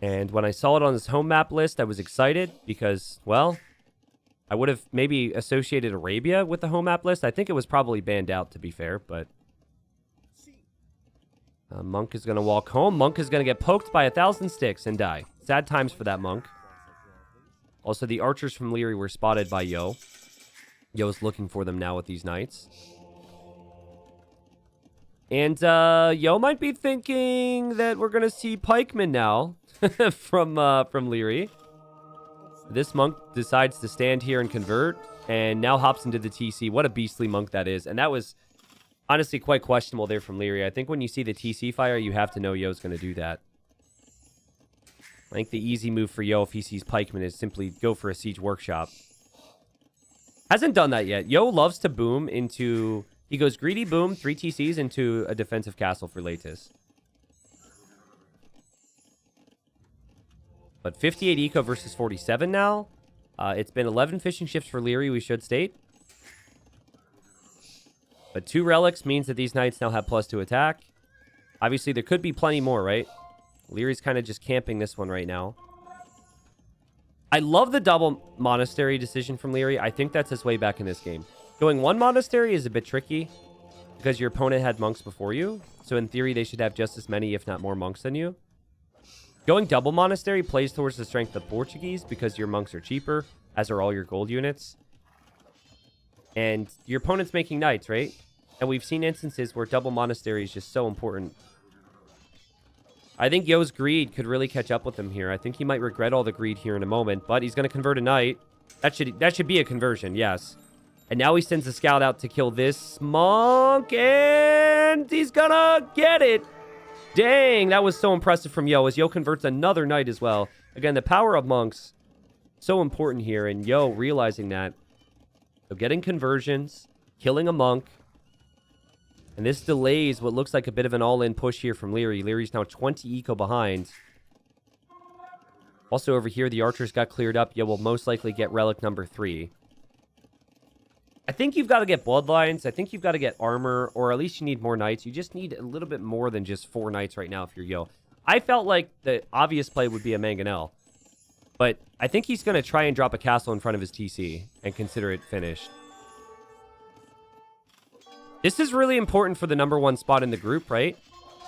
[SPEAKER 1] And when I saw it on his home map list, I was excited because, well, I would have maybe associated Arabia with the home map list. I think it was probably banned out, to be fair, but Monk is going to walk home. Monk is going to get poked by 1,000 sticks and die. Sad times for that Monk. Also, the archers from Leery were spotted by Yo. Yo's looking for them now with these knights. And Yo might be thinking that we're going to see pikemen now from Leery. This Monk decides to stand here and convert, and now hops into the TC. What a beastly Monk that is. And that was honestly quite questionable there from Leery. I think when you see the TC fire, you have to know Yo's going to do that. I think the easy move for Yo if he sees pikemen is simply go for a siege workshop. Hasn't done that yet. Yo loves to boom into... He goes greedy boom, 3 TCs into a defensive castle for Latus. But 58 eco versus 47 now. It's been 11 fishing shifts for Leery, we should state. But 2 relics means that these knights now have +2 attack. Obviously, there could be plenty more, right? Leery's kind of just camping this one right now. I love the double monastery decision from Leery. I think that's his way back in this game. Going 1 monastery is a bit tricky. because your opponent had monks before you. So in theory, they should have just as many, if not more, monks than you. Going double monastery plays towards the strength of Portuguese because your monks are cheaper, as are all your gold units. And your opponent's making knights, right? And we've seen instances where double monastery is just so important. I think Yo's greed could really catch up with him here. I think he might regret all the greed here in a moment, but he's going to convert a knight. That should be a conversion, yes. And now he sends a scout out to kill this monk, and he's gonna get it. Dang, that was so impressive from Yo, as Yo converts another knight as well. Again, the power of monks, so important here, and Yo realizing that. So getting conversions, killing a monk, and this delays what looks like a bit of an all-in push here from Leery. Leery's now 20 eco behind. Also over here, the archers got cleared up. Yo will most likely get relic number 3. I think you've got to get bloodlines. I think you've got to get armor, or at least you need more knights. You just need a little bit more than just 4 knights right now if you're Yo. I felt like the obvious play would be a mangonel, but I think he's going to try and drop a castle in front of his TC and consider it finished. This is really important for the #1 spot in the group, right?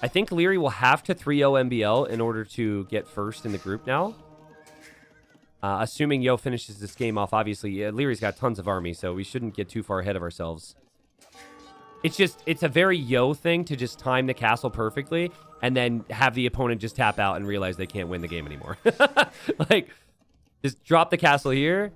[SPEAKER 1] I think Leery will have to 3-0 MBL in order to get first in the group now. Assuming Yo finishes this game off, obviously, Leery's got tons of army, so we shouldn't get too far ahead of ourselves. It's a very Yo thing to just time the castle perfectly and then have the opponent just tap out and realize they can't win the game anymore. Like, just drop the castle here.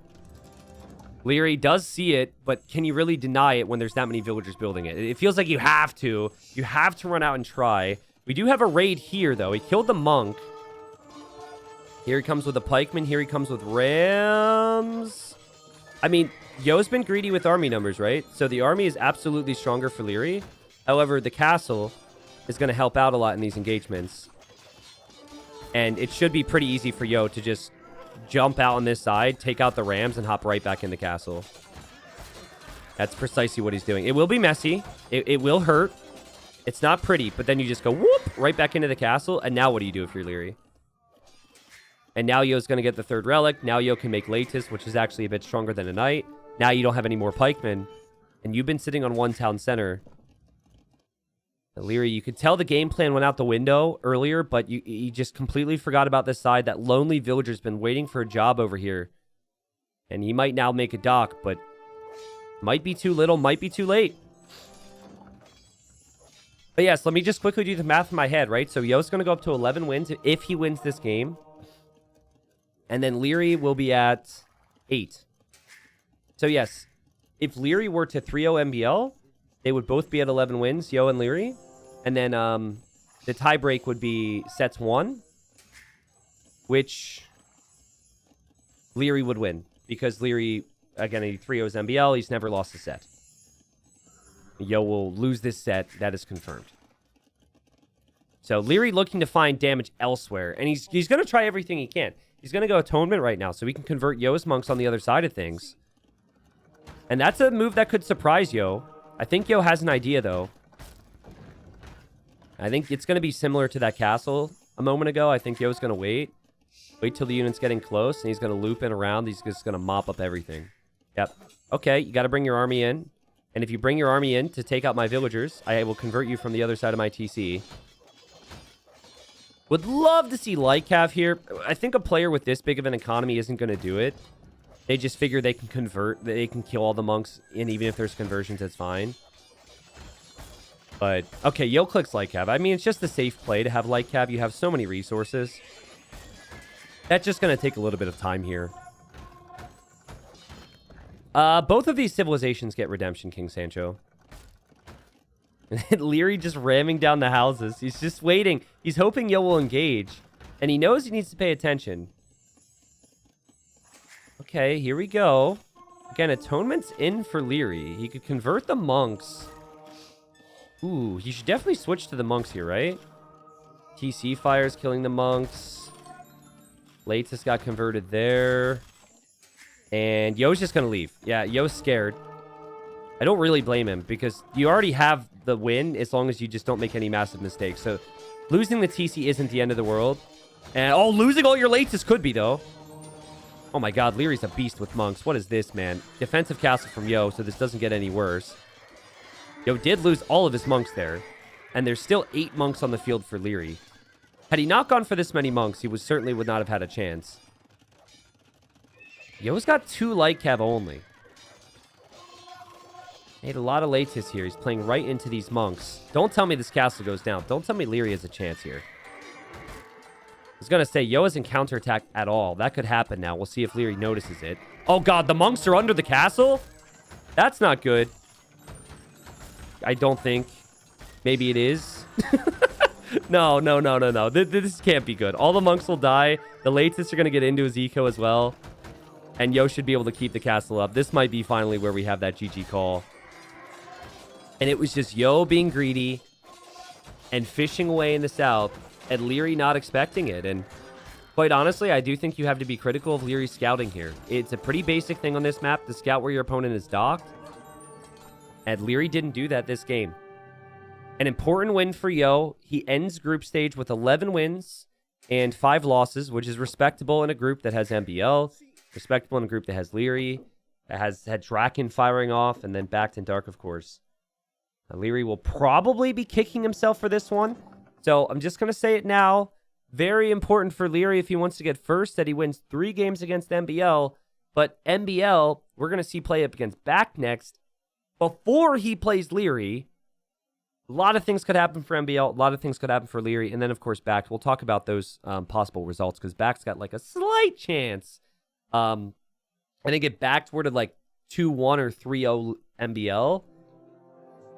[SPEAKER 1] Leery does see it, but can you really deny it when there's that many villagers building it? It feels like you have to. You have to run out and try. We do have a raid here, though. He killed the monk. Here he comes with a pikeman. Here he comes with rams. I mean, Yo's been greedy with army numbers, right? So the army is absolutely stronger for Leery. However, the castle is going to help out a lot in these engagements. And it should be pretty easy for Yo to just jump out on this side, take out the rams, and hop right back in the castle. That's precisely what he's doing. It will be messy. It will hurt. It's not pretty, but then you just go whoop right back into the castle. And now what do you do if you're Leery? And now Yo's going to get the 3rd relic. Now Yo can make Latus, which is actually a bit stronger than a knight. Now you don't have any more pikemen. And you've been sitting on 1 town center. Leery, you could tell the game plan went out the window earlier, but you just completely forgot about this side. That lonely villager's been waiting for a job over here. And he might now make a dock, but might be too little, might be too late. But yes, let me just quickly do the math in my head, right? So Yo's going to go up to 11 wins if he wins this game. And then Leery will be at 8. So yes, if Leery were to 3-0 MBL, they would both be at 11 wins, Yo and Leery. And then the tiebreak would be sets 1, which Leery would win. Because Leery, again, he 3-0's MBL, he's never lost a set. Yo will lose this set, that is confirmed. So Leery looking to find damage elsewhere. And he's going to try everything he can. He's going to go Atonement right now, so we can convert Yo's monks on the other side of things. And that's a move that could surprise Yo. I think Yo has an idea, though. I think it's going to be similar to that castle a moment ago. I think Yo's going to wait. Wait till the unit's getting close, and he's going to loop in around. He's just going to mop up everything. Yep. Okay, you got to bring your army in. And if you bring your army in to take out my villagers, I will convert you from the other side of my TC. Would love to see Lightcav here. I think a player with this big of an economy isn't going to do it. They just figure they can convert, they can kill all the monks, and even if there's conversions, it's fine. But, okay, Yo clicks Lightcav. I mean, it's just a safe play to have Lightcav. You have so many resources. That's just going to take a little bit of time here. Both of these civilizations get redemption, King Sancho. Leery just ramming down the houses. He's just waiting. He's hoping Yo will engage. And he knows he needs to pay attention. Okay, here we go. Again, Atonement's in for Leery. He could convert the monks. Ooh, he should definitely switch to the monks here, right? TC Fire's killing the monks. Latus got converted there. And Yo's just going to leave. Yeah, Yo's scared. I don't really blame him because you already have the win as long as you just don't make any massive mistakes. So losing the TC isn't the end of the world. And, oh, losing all your Latus could be, though. Oh my god, Leery's a beast with monks. What is this, man? Defensive castle from Yo, so this doesn't get any worse. Yo did lose all of his monks there. And there's still 8 monks on the field for Leery. Had he not gone for this many monks, he certainly would not have had a chance. Yo's got 2 light cav only. Made a lot of Latis here. He's playing right into these monks. Don't tell me this castle goes down. Don't tell me Leery has a chance here. I was going to say, Yo isn't counterattacked at all. That could happen now. We'll see if Leery notices it. Oh, God. The monks are under the castle? That's not good. I don't think. Maybe it is. No. This can't be good. All the monks will die. The Latis are going to get into his eco as well. And Yo should be able to keep the castle up. This might be finally where we have that GG call. And it was just Yo being greedy and fishing away in the south and Leery not expecting it. And quite honestly, I do think you have to be critical of Leery's scouting here. It's a pretty basic thing on this map to scout where your opponent is docked. And Leery didn't do that this game. An important win for Yo. He ends group stage with 11 wins and 5 losses, which is respectable in a group that has MBL. Respectable in a group that has Leery, that has had Draken firing off, and then backed in Dark, of course. Leery will probably be kicking himself for this one. So I'm just going to say it now. Very important for Leery if he wants to get first, that he wins 3 games against MBL. But MBL, we're going to see play up against Back next. Before he plays Leery, a lot of things could happen for MBL. A lot of things could happen for Leery. And then, of course, Back. We'll talk about those possible results because Back's got like a slight chance. I think it backed were to like 2-1 or 3-0 MBL.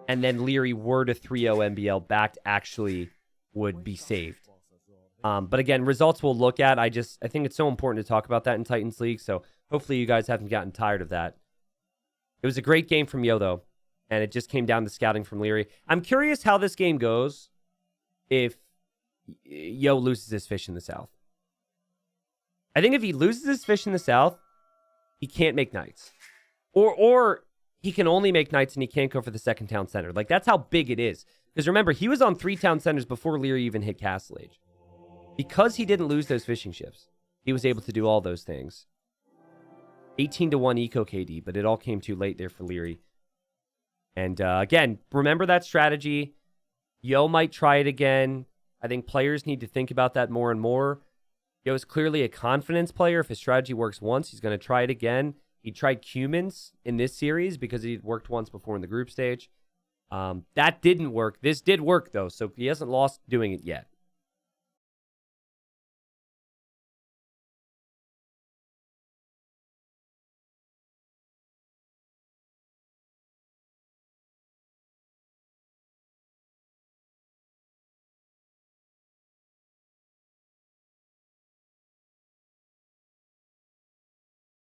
[SPEAKER 1] And then Leery were to 3-0 MBL, backed actually would be saved. But again, results we'll look at. I think it's so important to talk about that in Titans League. So hopefully you guys haven't gotten tired of that. It was a great game from Yo, though. And it just came down to scouting from Leery. I'm curious how this game goes if Yo loses his fish in the south. I think if he loses his fish in the south, he can't make knights. Or he can only make knights and he can't go for the second town center. Like, that's how big it is. Because remember, he was on 3 town centers before Leery even hit Castle Age. Because he didn't lose those fishing ships, he was able to do all those things. 18-1 eco KD, but it all came too late there for Leery. And again, remember that strategy. Yo might try it again. I think players need to think about that more and more. Yo is clearly a confidence player. If his strategy works once, he's going to try it again. He tried Cumans in this series because he worked once before in the group stage. That didn't work. This did work, though, so he hasn't lost doing it yet.